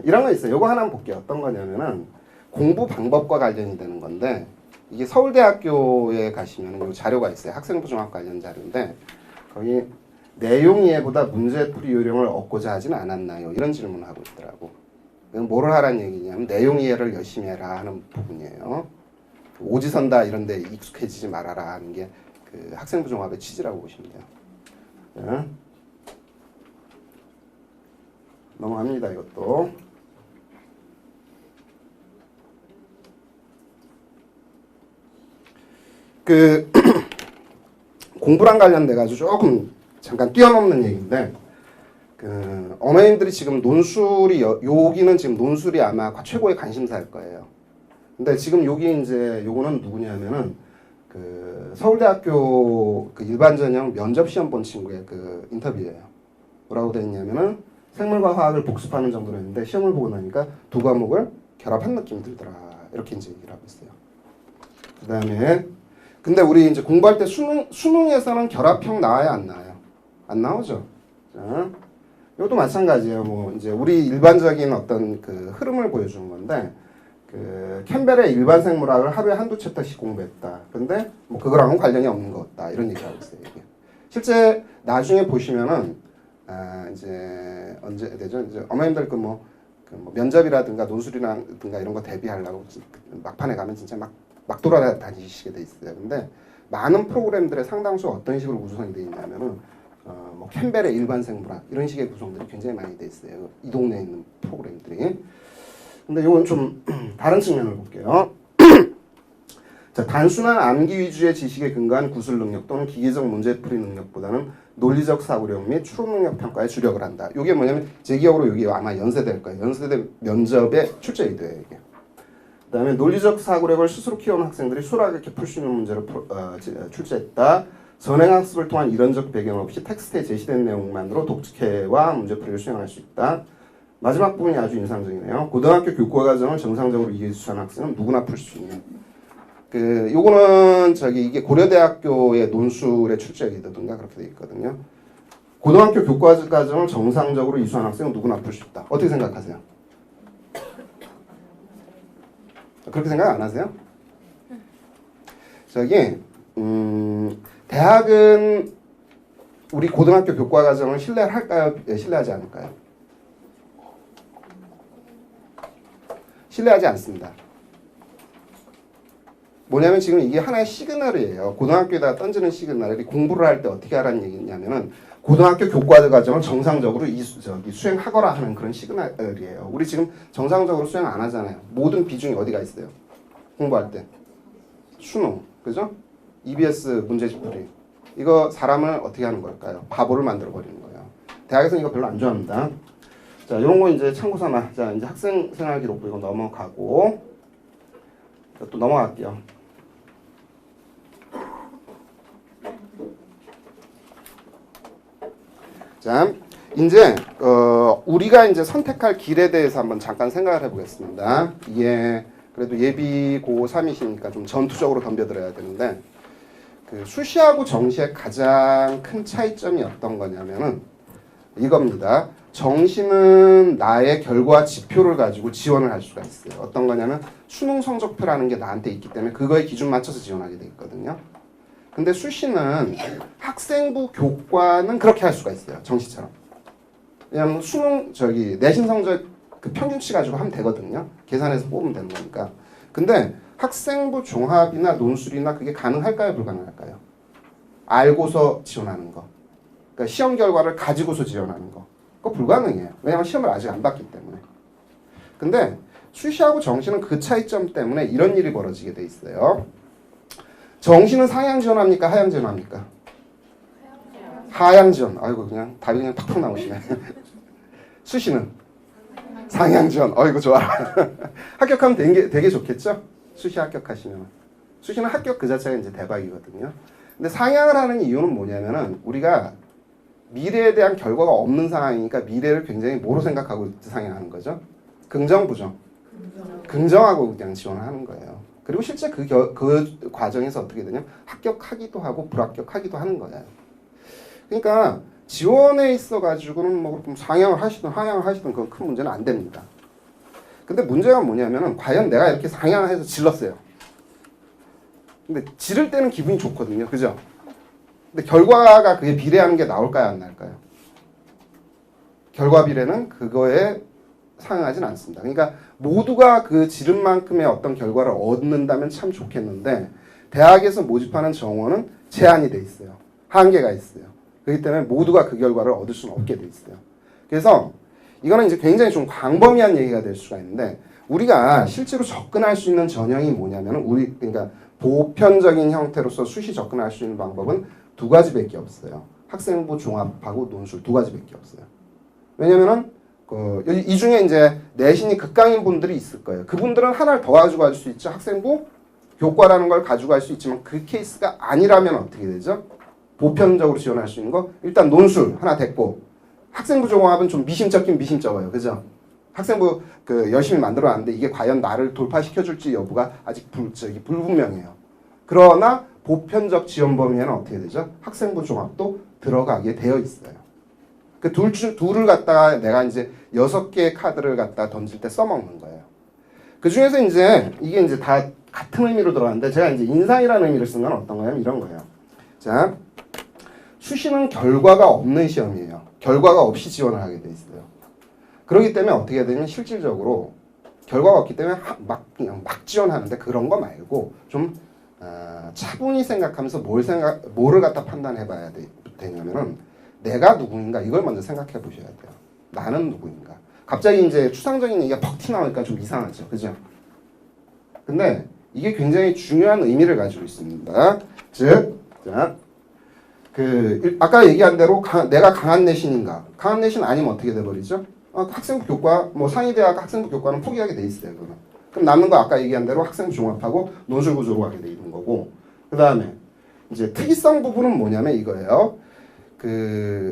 이런 거 있어요. 요거 하나 한번 볼게요. 어떤 거냐면은, 공부 방법과 관련이 되는 건데, 이게 서울대학교에 가시면은 요 자료가 있어요. 학생부 종합 관련 자료인데, 거기 내용 이해보다 문제풀이 요령을 얻고자 하진 않았나요? 이런 질문을 하고 있더라고. 뭐를 하라는 얘기냐면, 내용 이해를 열심히 해라 하는 부분이에요. 오지선다 이런 데 익숙해지지 말아라 하는 게 그 학생부 종합의 취지라고 보시면 돼요. 자, 넘어갑니다. 이것도. 공부랑 관련돼 가지고 조금 잠깐 뛰어넘는 얘기인데 어머님들이 지금 논술이 여기는 지금 논술이 아마 최고의 관심사일 거예요. 근데 지금 여기 이제 요거는 누구냐면은 서울대학교 일반 전형 면접 시험 본 친구의 인터뷰예요. 뭐라고 돼 있냐면은 생물과 화학을 복습하는 정도로 했는데 시험을 보고 나니까 두 과목을 결합한 느낌이 들더라. 이렇게 이제 얘기를 하고 있어요. 그다음에 근데 우리 이제 공부할 때 수능에서는 결합형 나와요, 안 나와요? 안 나오죠. 자, 이것도 마찬가지예요. 뭐 이제 우리 일반적인 어떤 흐름을 보여주는 건데. 캠벨의 일반 생물학을 하루에 한두 챕터씩 공부했다. 근데 뭐 그거랑은 관련이 없는 것 같다. 이런 얘기를 하고 있어요. 이게. 실제 나중에 보시면은 이제 언제 되죠? 이제 어머님들 뭐 면접이라든가 논술이라든가 이런 거 대비하려고 막판에 가면 진짜 막 돌아다니시게 돼 있어요. 근데 많은 프로그램들의 상당수 어떤 식으로 구성이 돼 있냐면은 뭐 캠벨의 일반 생물학 이런 식의 구성들이 굉장히 많이 돼 있어요. 이 동네에 있는 프로그램들이. 근데 이건 좀 다른 측면을 볼게요. 자, 단순한 암기 위주의 지식에 근거한 구술 능력 또는 기계적 문제풀이 능력보다는 논리적 사고력 및 추론 능력 평가에 주력을 한다. 이게 뭐냐면 제 기억으로 여기 아마 연세대일 거예요. 연세대 면접의 출제 의도예요, 이게. 그다음에 논리적 사고력을 스스로 키워온 학생들이 수월하게 풀 수 있는 문제를 출제했다. 선행학습을 통한 이론적 배경 없이 텍스트에 제시된 내용만으로 독특해와 문제풀이를 수행할 수 있다. 마지막 부분이 아주 인상적이네요. 고등학교 교과과정을 정상적으로 이해수한 학생은 누구나 풀 수 있는. 요거는 이게 고려대학교의 논술의 출제이든가 그렇게 돼 있거든요. 고등학교 교과과정을 정상적으로 이수한 학생은 누구나 풀 수 있다. 어떻게 생각하세요? 그렇게 생각 안 하세요? 대학은 우리 고등학교 교과과정을 신뢰할까요? 신뢰하지 않을까요? 신뢰하지 않습니다. 뭐냐면 지금 이게 하나의 시그널이에요. 고등학교에다가 던지는 시그널이 공부를 할 때 어떻게 하라는 얘기냐면은 고등학교 교과과정을 정상적으로 수행하거라 하는 그런 시그널이에요. 우리 지금 정상적으로 수행 안 하잖아요. 모든 비중이 어디가 있어요? 공부할 때. 수능, 그죠? EBS 문제집풀이. 이거 사람을 어떻게 하는 걸까요? 바보를 만들어 버리는 거예요. 대학에서는 이거 별로 안 좋아합니다. 자, 이런 거 이제 참고 삼아. 자, 이제 학생 생활 기록부 이거 넘어가고 또 넘어갈게요. 자, 이제 우리가 이제 선택할 길에 대해서 한번 잠깐 생각을 해보겠습니다. 이게 그래도 예비 고3이시니까 좀 전투적으로 덤벼들어야 되는데 수시하고 정시의 가장 큰 차이점이 어떤 거냐면은 이겁니다. 정시는 나의 결과 지표를 가지고 지원을 할 수가 있어요. 어떤 거냐면 수능 성적표라는 게 나한테 있기 때문에 그거에 기준 맞춰서 지원하게 돼 있거든요. 근데 수시는 학생부 교과는 그렇게 할 수가 있어요. 정시처럼. 왜냐면 수능 내신 성적 그 평균치 가지고 하면 되거든요. 계산해서 뽑으면 되는 거니까. 근데 학생부 종합이나 논술이나 그게 가능할까요? 불가능할까요? 알고서 지원하는 거. 그러니까 시험 결과를 가지고서 지원하는 거. 그거 불가능해요. 왜냐하면 시험을 아직 안 봤기 때문에. 근데 수시하고 정시는 그 차이점 때문에 이런 일이 벌어지게 돼 있어요. 정시는 상향 지원합니까? 하향 지원합니까? 하향 지원. 아이고 그냥 답이 그냥 팍팍 나오시네. 수시는 상향 지원. 어이구 좋아. 합격하면 되게 좋겠죠? 수시 합격하시면. 수시는 합격 그 자체가 이제 대박이거든요. 근데 상향을 하는 이유는 뭐냐면은 우리가 미래에 대한 결과가 없는 상황이니까 미래를 굉장히 뭐로 생각하고 상향하는 거죠? 긍정, 부정? 긍정하고 그냥 지원을 하는 거예요. 그리고 실제 그 과정에서 어떻게 되냐면 합격하기도 하고 불합격하기도 하는 거예요. 그러니까 지원에 있어가지고는 뭐 상향을 하시든 하향을 하시든 그건 큰 문제는 안 됩니다. 근데 문제가 뭐냐면은 과연 내가 이렇게 상향을 해서 질렀어요. 근데 지를 때는 기분이 좋거든요. 그죠? 근데 결과가 그게 비례하는 게 나올까요? 안 나올까요? 결과 비례는 그거에 상응하진 않습니다. 그러니까 모두가 그 지른 만큼의 어떤 결과를 얻는다면 참 좋겠는데 대학에서 모집하는 정원은 제한이 돼 있어요. 한계가 있어요. 그렇기 때문에 모두가 그 결과를 얻을 수는 없게 돼 있어요. 그래서 이거는 이제 굉장히 좀 광범위한 얘기가 될 수가 있는데 우리가 실제로 접근할 수 있는 전형이 뭐냐면 그러니까 보편적인 형태로서 수시 접근할 수 있는 방법은 두 가지밖에 없어요. 학생부 종합하고 논술 두 가지밖에 없어요. 왜냐면은 이 중에 이제 내신이 극강인 분들이 있을 거예요. 그분들은 하나를 더 가지고 갈 수 있죠. 학생부 교과라는 걸 가지고 갈 수 있지만 그 케이스가 아니라면 어떻게 되죠? 보편적으로 지원할 수 있는 거 일단 논술 하나 됐고 학생부 종합은 좀 미심쩍긴 미심쩍어요. 그죠? 학생부 열심히 만들어놨는데 이게 과연 나를 돌파시켜줄지 여부가 아직 불분명해요. 그러나 보편적 지원 범위에는 어떻게 되죠? 학생부 종합도 들어가게 되어 있어요. 그 둘을 갖다가 내가 이제 6개의 카드를 갖다 던질 때 써먹는 거예요. 그 중에서 이제 이게 이제 다 같은 의미로 들어가는데 제가 이제 인상이라는 의미를 쓴 건 어떤 거냐면 이런 거예요. 자, 수시는 결과가 없는 시험이에요. 결과가 없이 지원을 하게 돼 있어요. 그렇기 때문에 어떻게 해야 되냐면 실질적으로 결과가 없기 때문에 그냥 막 지원하는데 그런 거 말고 좀 차분히 생각하면서 뭐를 갖다 판단해봐야 되냐면은 내가 누구인가 이걸 먼저 생각해 보셔야 돼요. 나는 누구인가. 갑자기 이제 추상적인 얘기가 퍽 튀어나오니까 좀 이상하죠. 그죠? 근데 이게 굉장히 중요한 의미를 가지고 있습니다. 즉, 자, 아까 얘기한 대로 내가 강한 내신인가? 강한 내신 아니면 어떻게 돼버리죠? 학생부 교과, 뭐 상위대학 학생부 교과는 포기하게 돼 있어요. 그럼 남는 거 아까 얘기한 대로 학생부 종합하고 논술 구조로 가게 돼 있는 거고. 그 다음에 이제 특이성 부분은 뭐냐면 이거예요.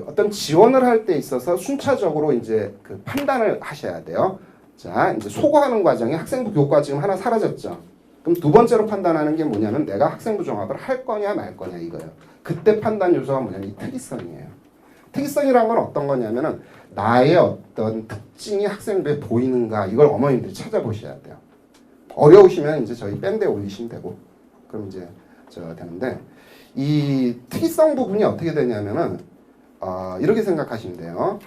어떤 지원을 할 때 있어서 순차적으로 이제 판단을 하셔야 돼요. 자, 이제 소거하는 과정에 학생부 교과 지금 하나 사라졌죠. 그럼 두 번째로 판단하는 게 뭐냐면 내가 학생부 종합을 할 거냐 말 거냐 이거예요. 그때 판단 요소가 뭐냐면 이 특이성이에요. 특이성이란 건 어떤 거냐면은 나의 어떤 특징이 학생부에 보이는가 이걸 어머님들이 찾아보셔야 돼요. 어려우시면 이제 저희 밴드에 올리시면 되고 그럼 이제 되는데 이 특이성 부분이 어떻게 되냐면은 이렇게 생각하시면 돼요.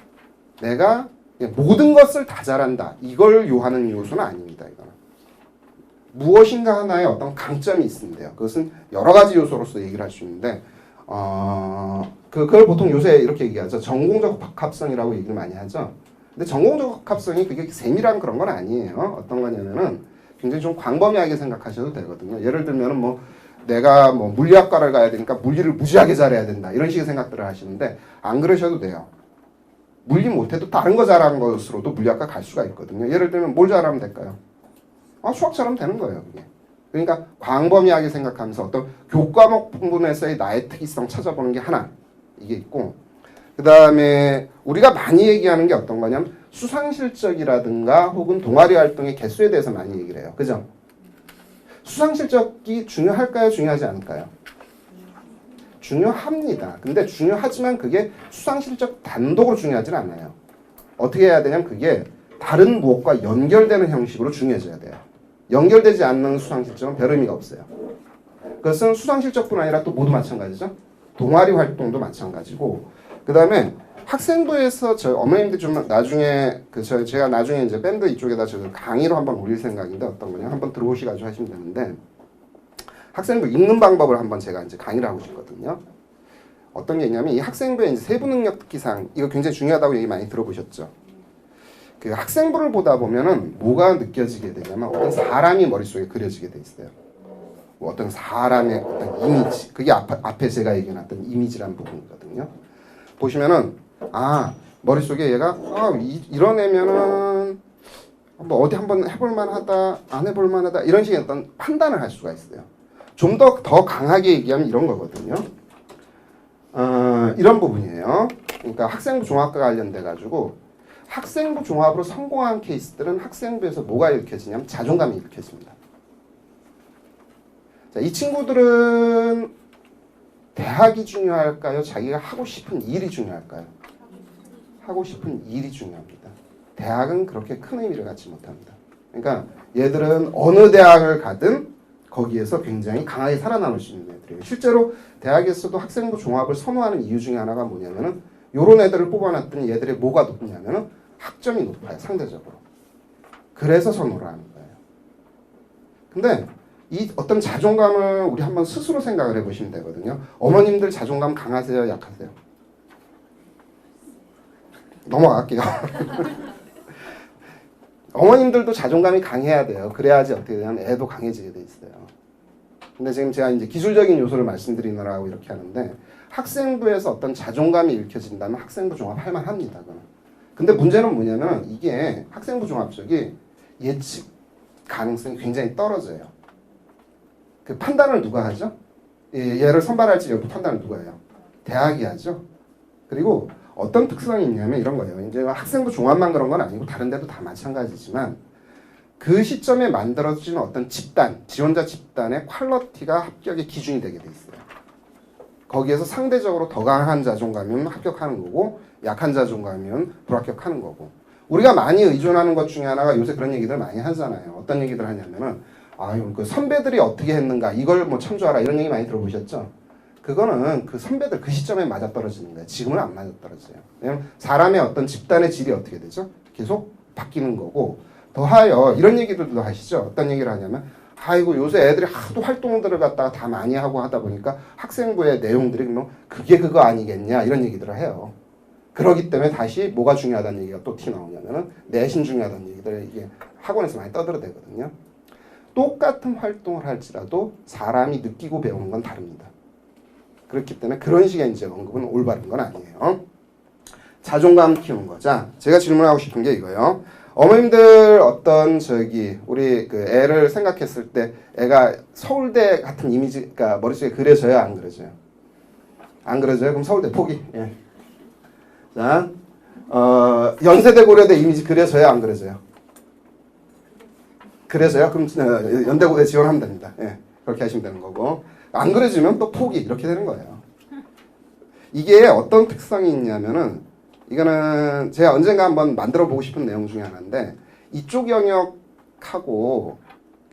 내가 모든 것을 다 잘한다. 이걸 요하는 요소는 아닙니다. 이거는. 무엇인가 하나의 어떤 강점이 있으면 돼요. 그것은 여러 가지 요소로서 얘기를 할 수 있는데 그걸 보통 요새 이렇게 얘기하죠. 전공적 적합성이라고 얘기를 많이 하죠. 근데 전공적 적합성이 그게 세밀한 그런 건 아니에요. 어떤 거냐면은 굉장히 좀 광범위하게 생각하셔도 되거든요. 예를 들면은 뭐 내가 뭐 물리학과를 가야 되니까 물리를 무지하게 잘해야 된다. 이런 식의 생각들을 하시는데 안 그러셔도 돼요. 물리 못해도 다른 거 잘하는 것으로도 물리학과 갈 수가 있거든요. 예를 들면 뭘 잘하면 될까요? 수학 잘하면 되는 거예요. 그게. 그러니까 광범위하게 생각하면서 어떤 교과목 부분에서의 나의 특이성 찾아보는 게 하나 이게 있고 그 다음에 우리가 많이 얘기하는 게 어떤 거냐면 수상실적이라든가 혹은 동아리 활동의 개수에 대해서 많이 얘기를 해요. 그죠? 수상실적이 중요할까요? 중요하지 않을까요? 중요합니다. 근데 중요하지만 그게 수상실적 단독으로 중요하지는 않아요. 어떻게 해야 되냐면 그게 다른 무엇과 연결되는 형식으로 중요해져야 돼요. 연결되지 않는 수상실적은 별 의미가 없어요. 그것은 수상실적뿐 아니라 또 모두 마찬가지죠. 동아리 활동도 마찬가지고 그 다음에 학생부에서 저희 어머님들 좀 나중에 제가 나중에 이제 밴드 이쪽에다 강의로 한번 올릴 생각인데 어떤 거냐 한번 들어오시가지고 하시면 되는데 학생부 읽는 방법을 한번 제가 이제 강의를 하고 싶거든요. 어떤 게 있냐면 이 학생부의 이제 세부 능력 특기상 이거 굉장히 중요하다고 얘기 많이 들어보셨죠. 그 학생부를 보다 보면은 뭐가 느껴지게 되냐면 어떤 사람이 머릿속에 그려지게 돼 있어요. 뭐 어떤 사람의 어떤 이미지 그게 앞에 제가 얘기해놨던 이미지라는 부분이거든요. 보시면은 머릿속에 얘가 이런 애면은 뭐 어디 한번 해볼 만하다 안 해볼 만하다 이런 식의 어떤 판단을 할 수가 있어요. 좀 더 강하게 얘기하면 이런 거거든요. 이런 부분이에요. 그러니까 학생부 종합과 관련돼 가지고 학생부 종합으로 성공한 케이스들은 학생부에서 뭐가 일으켜지냐면 자존감이 일으켜집니다. 자, 이 친구들은 대학이 중요할까요? 자기가 하고 싶은 일이 중요할까요? 하고 싶은 일이 중요합니다. 대학은 그렇게 큰 의미를 갖지 못합니다. 그러니까 얘들은 어느 대학을 가든 거기에서 굉장히 강하게 살아남을 수 있는 애들이에요. 실제로 대학에서도 학생부 종합을 선호하는 이유 중에 하나가 뭐냐면은 요런 애들을 뽑아놨더니 얘들의 뭐가 높냐면은 학점이 높아요. 상대적으로. 그래서 선호를 하는 거예요. 근데 이 어떤 자존감을 우리 한번 스스로 생각을 해보시면 되거든요. 어머님들 자존감 강하세요? 약하세요? 넘어갈게요. 어머님들도 자존감이 강해야 돼요. 그래야지 어떻게 되냐면 애도 강해지게 돼 있어요. 근데 지금 제가 이제 기술적인 요소를 말씀드리느라고 이렇게 하는데 학생부에서 어떤 자존감이 읽혀진다면 학생부 종합 할 만합니다. 그건. 근데 문제는 뭐냐면 이게 학생부 종합 쪽이 예측 가능성이 굉장히 떨어져요. 그 판단을 누가 하죠? 얘를 선발할지 여부 판단을 누가 해요? 대학이 하죠. 그리고 어떤 특성이 있냐면 이런 거예요. 이제 학생부 종합만 그런 건 아니고 다른 데도 다 마찬가지지만 그 시점에 만들어지는 어떤 집단, 지원자 집단의 퀄리티가 합격의 기준이 되게 돼 있어요. 거기에서 상대적으로 더 강한 자존감이면 합격하는 거고 약한 자존감이면 불합격하는 거고 우리가 많이 의존하는 것 중에 하나가 요새 그런 얘기들 많이 하잖아요. 어떤 얘기들 하냐면은 그 선배들이 어떻게 했는가 이걸 뭐 참조하라 이런 얘기 많이 들어보셨죠? 그거는 그 선배들 그 시점에 맞아떨어지는 거예요. 지금은 안 맞아떨어져요. 왜냐면 사람의 어떤 집단의 질이 어떻게 되죠? 계속 바뀌는 거고 더하여 이런 얘기들도 하시죠. 어떤 얘기를 하냐면 아이고 요새 애들이 하도 활동들을 갖다가 다 많이 하고 하다 보니까 학생부의 내용들이 뭐 그게 그거 아니겠냐 이런 얘기들을 해요. 그러기 때문에 다시 뭐가 중요하다는 얘기가 또 티 나오냐면은 내신 중요하다는 얘기들 이게 학원에서 많이 떠들어대거든요. 똑같은 활동을 할지라도 사람이 느끼고 배우는 건 다릅니다. 그렇기 때문에 그런 식의 이제 언급은 올바른 건 아니에요. 자존감 키우는 거. 자, 제가 질문하고 싶은 게 이거예요. 어머님들 어떤 우리 그 애를 생각했을 때 애가 서울대 같은 이미지가 머릿속에 그려져요, 안 그려져요? 안 그려져요? 그럼 서울대 포기. 예. 자, 연세대 고려대 이미지 그려져요, 안 그려져요? 그래서요? 그럼 연대고대 지원하면 됩니다. 예, 그렇게 하시면 되는 거고. 안 그려지면 또 포기 이렇게 되는 거예요. 이게 어떤 특성이 있냐면은 이거는 제가 언젠가 한번 만들어 보고 싶은 내용 중에 하나인데 이쪽 영역하고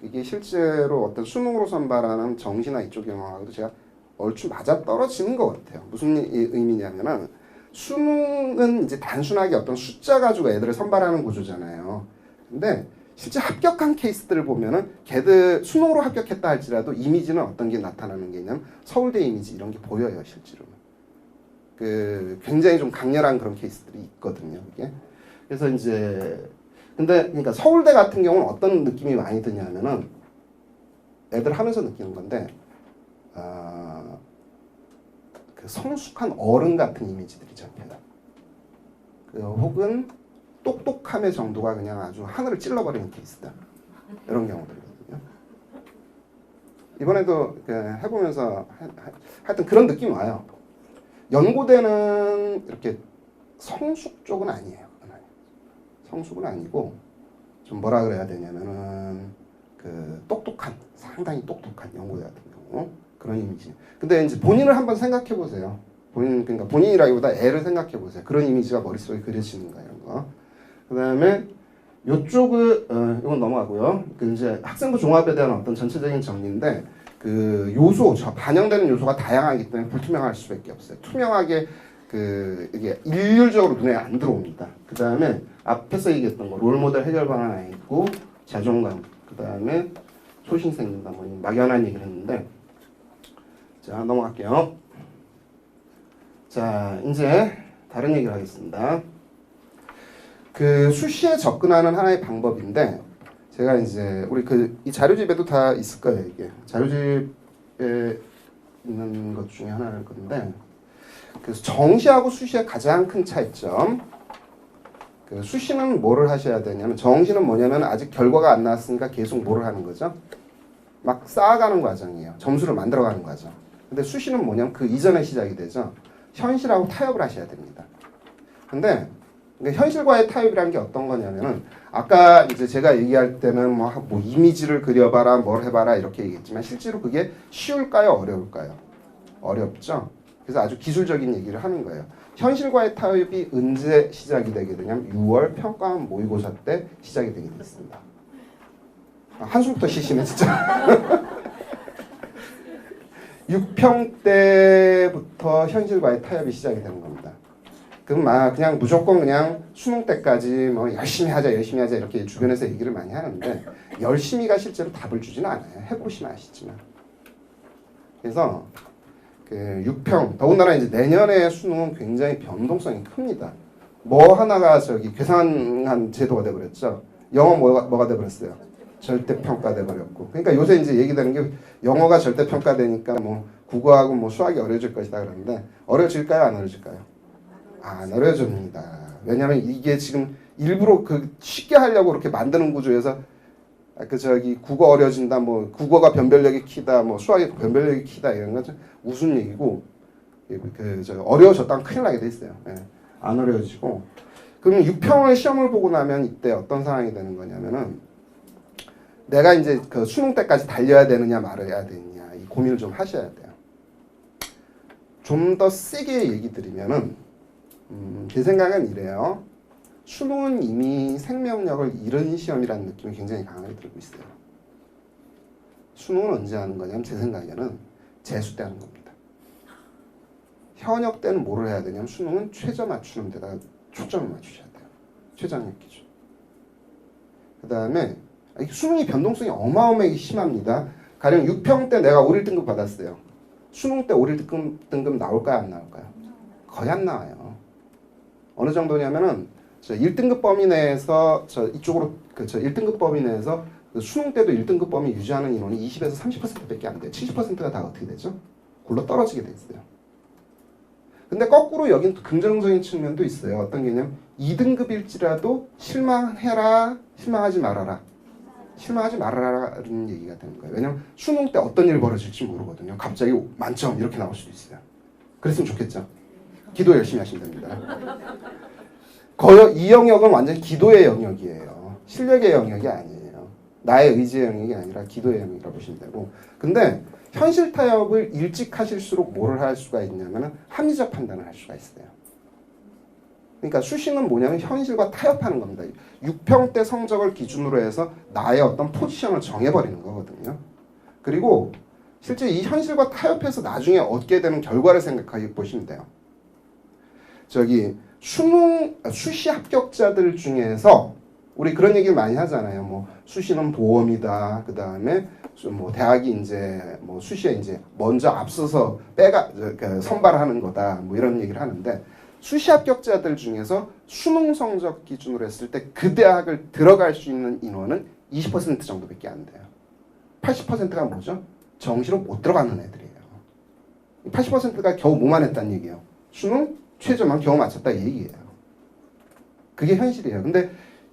이게 실제로 어떤 수능으로 선발하는 정시나 이쪽 영역하고도 제가 얼추 맞아 떨어지는 것 같아요. 무슨 의미냐면은 수능은 이제 단순하게 어떤 숫자 가지고 애들을 선발하는 구조잖아요. 근데 실제 합격한 케이스들을 보면은 걔들 수능으로 합격했다 할지라도 이미지는 어떤 게 나타나는 게 있냐면 서울대 이미지 이런 게 보여요, 실제로는. 그 굉장히 좀 강렬한 그런 케이스들이 있거든요, 이게. 그래서 이제 근데 그러니까 서울대 같은 경우는 어떤 느낌이 많이 드냐면은 애들 하면서 느끼는 건데 그 성숙한 어른 같은 이미지들이 잡혀요. 그 혹은 똑똑함의 정도가 그냥 아주 하늘을 찔러버리는 케이스다. 이런 경우들이거든요. 이번에도 해보면서 하여튼 그런 느낌이 와요. 연고대는 이렇게 성숙 쪽은 아니에요. 성숙은 아니고 좀 뭐라 그래야 되냐면은 그 똑똑한, 상당히 똑똑한 연고대 같은 경우 그런 이미지. 근데 이제 본인을 한번 생각해 보세요. 그러니까 본인이라기보다 애를 생각해 보세요. 그런 이미지가 머릿속에 그려지는가 이런 거. 그다음에 요쪽은 이건 넘어가고요. 그 이제 학생부 종합에 대한 어떤 전체적인 정리인데 그 요소, 반영되는 요소가 다양하기 때문에 불투명할 수밖에 없어요. 투명하게 이게 일률적으로 눈에 안 들어옵니다. 그 다음에 앞에서 얘기했던 거 롤모델 해결 방안 안 있고 자존감, 그 다음에 소신 생긴다, 뭐 막연한 얘기를 했는데 자 넘어갈게요. 자 이제 다른 얘기를 하겠습니다. 그 수시에 접근하는 하나의 방법인데 제가 이제 우리 이 자료집에도 다 있을 거예요. 이게 자료집에 있는 것 중에 하나일 건데 그래서 정시하고 수시의 가장 큰 차이점. 그 수시는 뭐를 하셔야 되냐면 정시는 뭐냐면 아직 결과가 안 나왔으니까 계속 뭐를 하는 거죠? 막 쌓아가는 과정이에요. 점수를 만들어가는 과정. 근데 수시는 뭐냐면 그 이전에 시작이 되죠. 현실하고 타협을 하셔야 됩니다. 근데 현실과의 타협이라는 게 어떤 거냐면은 아까 이제 제가 얘기할 때는 뭐 이미지를 그려봐라, 뭘 해봐라 이렇게 얘기했지만 실제로 그게 쉬울까요, 어려울까요? 어렵죠. 그래서 아주 기술적인 얘기를 하는 거예요. 현실과의 타협이 언제 시작이 되게 되냐면 6월 평가원 모의고사 때 시작이 되게 됐습니다. 한숨부터 쉬시네 진짜. 6평 때부터 현실과의 타협이 시작이 되는 겁니다. 그럼 그냥 무조건 그냥 수능 때까지 뭐 열심히 하자 이렇게 주변에서 얘기를 많이 하는데 열심히가 실제로 답을 주지는 않아요. 해보시면 아시지만. 그래서 그 6평 더군다나 이제 내년에 수능은 굉장히 변동성이 큽니다. 뭐 하나가 계산한 제도가 돼버렸죠. 영어 뭐가 돼버렸어요. 절대평가 돼버렸고. 그러니까 요새 이제 얘기되는 게 영어가 절대평가되니까 뭐 국어하고 뭐 수학이 어려워질 것이다 그러는데 어려워질까요, 안 어려워질까요? 안 어려워집니다. 왜냐하면 이게 지금 일부러 쉽게 하려고 그렇게 만드는 구조에서 국어 어려워진다, 뭐 국어가 변별력이 키다, 뭐 수학이 변별력이 키다 이런 건 무슨 얘기고 어려워졌다면 큰일 나게 돼 있어요. 예. 안 어려워지고. 그럼 6평을 시험을 보고 나면 이때 어떤 상황이 되는 거냐면은 내가 이제 그 수능 때까지 달려야 되느냐 말아야 되느냐 이 고민을 좀 하셔야 돼요. 좀 더 세게 얘기 드리면은 제 생각은 이래요. 수능은 이미 생명력을 잃은 시험이라는 느낌이 굉장히 강하게 들고 있어요. 수능은 언제 하는 거냐면 제 생각에는 재수 때 하는 겁니다. 현역 때는 뭐를 해야 되냐면 수능은 최저 맞추는 데다가 초점을 맞추셔야 돼요. 최저학력 기준. 그 다음에 수능이 변동성이 어마어마하게 심합니다. 가령 6평 때 내가 5일 등급 받았어요. 수능 때 5일 등급 나올까요, 안 나올까요? 거의 안 나와요. 어느 정도냐면은 1등급 범위 내에서 이쪽으로 1등급 범위 내에서 그 수능 때도 1등급 범위 유지하는 인원이 20에서 30%밖에 안 돼요. 70%가 다 어떻게 되죠? 굴러 떨어지게 돼 있어요. 근데 거꾸로 여긴 또 긍정적인 측면도 있어요. 어떤 개념? 2등급일지라도 실망해라, 실망하지 말아라. 실망하지 말아라라는 얘기가 되는 거예요. 왜냐면 수능 때 어떤 일이 벌어질지 모르거든요. 갑자기 만점 이렇게 나올 수도 있어요. 그랬으면 좋겠죠. 기도 열심히 하시면 됩니다. 이 영역은 완전히 기도의 영역이에요. 실력의 영역이 아니에요. 나의 의지의 영역이 아니라 기도의 영역이라고 보시면 되고. 근데 현실 타협을 일찍 하실수록 뭐를 할 수가 있냐면 합리적 판단을 할 수가 있어요. 그러니까 수시는 뭐냐면 현실과 타협하는 겁니다. 6평대 성적을 기준으로 해서 나의 어떤 포지션을 정해버리는 거거든요. 그리고 실제 이 현실과 타협해서 나중에 얻게 되는 결과를 생각해 보시면 돼요. 수시 합격자들 중에서 우리 그런 얘기를 많이 하잖아요. 뭐 수시는 보험이다. 그 다음에 뭐 대학이 이제 뭐 수시에 이제 먼저 앞서서 선발하는 거다. 뭐 이런 얘기를 하는데 수시 합격자들 중에서 수능 성적 기준으로 했을 때 그 대학을 들어갈 수 있는 인원은 20% 정도밖에 안 돼요. 80%가 뭐죠? 정시로 못 들어가는 애들이에요. 80%가 겨우 뭐만 했다는 얘기예요. 수능 최저만 겨우 맞췄다 이 얘기예요. 그게 현실이에요. 근데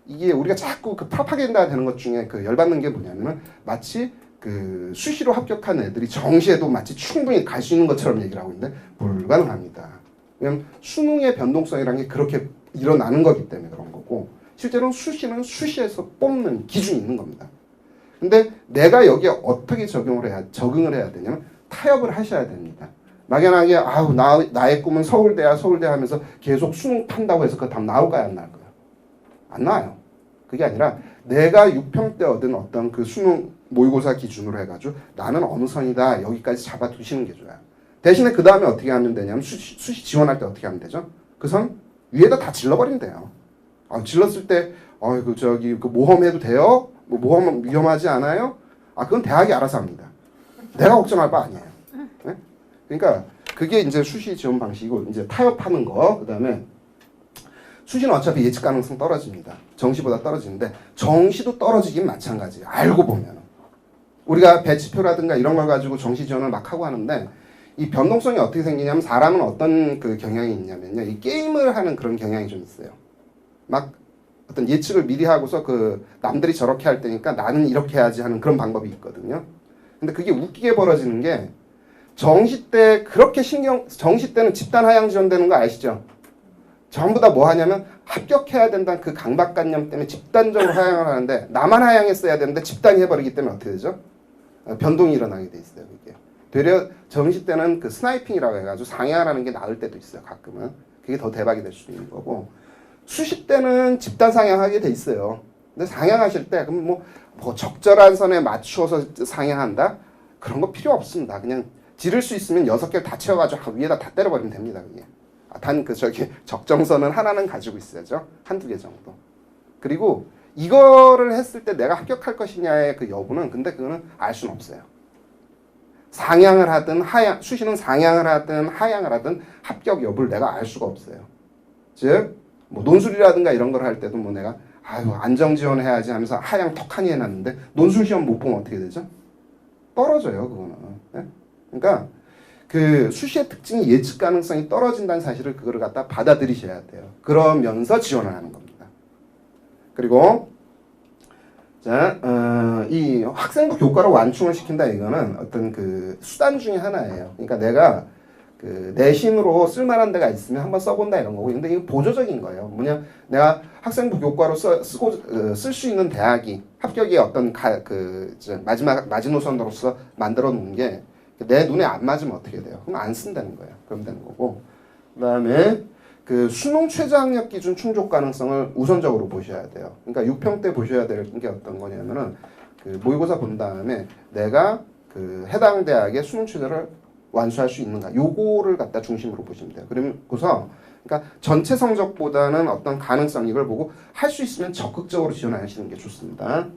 이게 우리가 자꾸 그 프로파간다 되는 것 중에 그 열받는 게 뭐냐면은 마치 그 수시로 합격한 애들이 정시에도 마치 충분히 갈 수 있는 것처럼 얘기를 하고 있는데 불가능합니다. 왜냐면 수능의 변동성이라는 게 그렇게 일어나는 거기 때문에 그런 거고 실제로는 수시는 수시에서 뽑는 기준이 있는 겁니다. 근데 내가 여기에 어떻게 적응을 해야 되냐면 타협을 하셔야 됩니다. 막연하게 나의 꿈은 서울대야 하면서 계속 수능 판다고 해서 그 답 나올까요 안 나올까요? 안 나와요. 그게 아니라 내가 6평 때 얻은 어떤 그 수능 모의고사 기준으로 해가지고 나는 어느 선이다 여기까지 잡아두시는 게 좋아요. 대신에 그 다음에 어떻게 하면 되냐면 수시 지원할 때 어떻게 하면 되죠? 그 선 위에다 다 질러버린대요. 질렀을 때 그 모험해도 돼요? 뭐 모험은 위험하지 않아요? 그건 대학이 알아서 합니다. 내가 걱정할 바 아니에요. 네? 그러니까 그게 이제 수시 지원 방식이고 이제 타협하는 거 그다음에 수시는 어차피 예측 가능성 떨어집니다. 정시보다 떨어지는데 정시도 떨어지긴 마찬가지예요. 알고 보면 우리가 배치표라든가 이런 걸 가지고 정시 지원을 막 하고 하는데 이 변동성이 어떻게 생기냐면 사람은 어떤 그 경향이 있냐면요. 이 게임을 하는 그런 경향이 좀 있어요. 막 어떤 예측을 미리 하고서 그 남들이 저렇게 할 때니까 나는 이렇게 해야지 하는 그런 방법이 있거든요. 근데 그게 웃기게 벌어지는 게 정시 때 정시 때는 집단 하향 지원되는 거 아시죠? 전부 다 뭐 하냐면 합격해야 된다는 그 강박관념 때문에 집단적으로 하향을 하는데 나만 하향했어야 되는데 집단이 해버리기 때문에 어떻게 되죠? 변동이 일어나게 돼 있어요. 그게. 되려 정시 때는 그 스나이핑이라고 해가지고 상향하는 게 나을 때도 있어요. 가끔은. 그게 더 대박이 될 수도 있는 거고 수시 때는 집단 상향하게 돼 있어요. 근데 상향하실 때 그럼 뭐 적절한 선에 맞추어서 상향한다? 그런 거 필요 없습니다. 그냥 지를 수 있으면 6개를 다 채워가지고 위에다 다 때려버리면 됩니다. 그게. 단 적정선은 하나는 가지고 있어야죠. 한두 개 정도. 그리고 이거를 했을 때 내가 합격할 것이냐의 그 여부는 근데 그거는 알 수는 없어요. 상향을 하든 수시는 상향을 하든 하향을 하든 합격 여부를 내가 알 수가 없어요. 즉 뭐 논술이라든가 이런 걸 할 때도 뭐 내가 안정 지원해야지 하면서 하향 턱하니 해놨는데 논술 시험 못 보면 어떻게 되죠? 떨어져요. 그거는. 네? 그러니까 그 수시의 특징이 예측 가능성이 떨어진다는 사실을 그거를 갖다 받아들이셔야 돼요. 그러면서 지원을 하는 겁니다. 그리고 이 학생부 교과로 완충을 시킨다 이거는 어떤 그 수단 중에 하나예요. 그러니까 내가 그 내신으로 쓸만한 데가 있으면 한번 써본다 이런 거고, 근데 이거 보조적인 거예요. 뭐냐, 내가 학생부 교과로 쓸 수 있는 대학이 합격의 어떤 마지노선으로서 만들어 놓은 게 내 눈에 안 맞으면 어떻게 돼요? 그럼 안 쓴다는 거예요. 그럼 되는 거고. 그다음에 그 수능 최저학력 기준 충족 가능성을 우선적으로 보셔야 돼요. 그러니까 6평 때 보셔야 될 게 어떤 거냐면은 그 모의고사 본 다음에 내가 그 해당 대학의 수능 최저를 완수할 수 있는가, 요거를 갖다 중심으로 보시면 돼요. 그러면서 그러니까 전체 성적보다는 어떤 가능성 이걸 보고 할 수 있으면 적극적으로 지원하시는 게 좋습니다.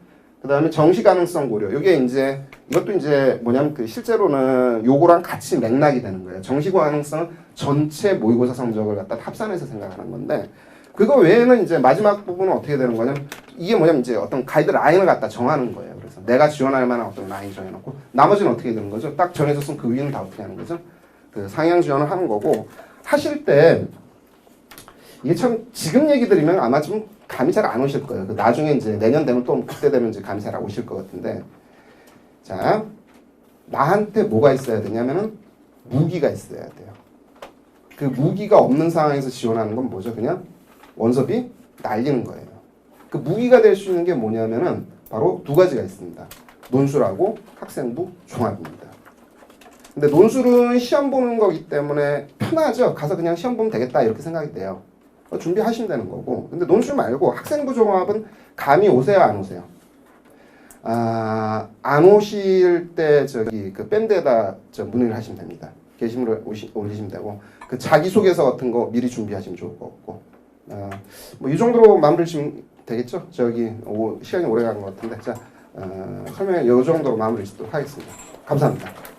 그 다음에 정시 가능성 고려. 이것도 이제 뭐냐면 그 실제로는 요거랑 같이 맥락이 되는 거예요. 정시 가능성은 전체 모의고사 성적을 갖다 합산해서 생각하는 건데, 그거 외에는 이제 마지막 부분은 어떻게 되는 거냐면 이게 뭐냐면 이제 어떤 가이드라인을 갖다 정하는 거예요. 그래서 내가 지원할 만한 어떤 라인 정해놓고 나머지는 어떻게 되는 거죠? 딱 정해졌으면 그 위는 다 어떻게 하는 거죠? 그 상향 지원을 하는 거고 하실 때 이게 참 지금 얘기 드리면 아마 좀 감이 잘 안 오실 거예요. 그 나중에 이제 내년 되면 또 그때 되면 이제 감이 잘 오실 것 같은데 자 나한테 뭐가 있어야 되냐면은 무기가 있어야 돼요. 그 무기가 없는 상황에서 지원하는 건 뭐죠? 그냥 원섭이 날리는 거예요. 그 무기가 될 수 있는 게 뭐냐면은 바로 두 가지가 있습니다. 논술하고 학생부 종합입니다. 근데 논술은 시험 보는 거기 때문에 편하죠. 가서 그냥 시험 보면 되겠다 이렇게 생각이 돼요. 준비하시면 되는 거고. 근데 논술 말고 학생부 종합은 감이 오세요, 안 오세요? 안 오실 때 저기 그 밴드에다 문의를 하시면 됩니다. 게시물을 올리시면 되고 그 자기소개서 같은 거 미리 준비하시면 좋을 것 같고 뭐 이 정도로 마무리 지면 되겠죠? 저기 시간이 오래 간 것 같은데 자 설명을 이 정도로 마무리 짓도록 하겠습니다. 감사합니다.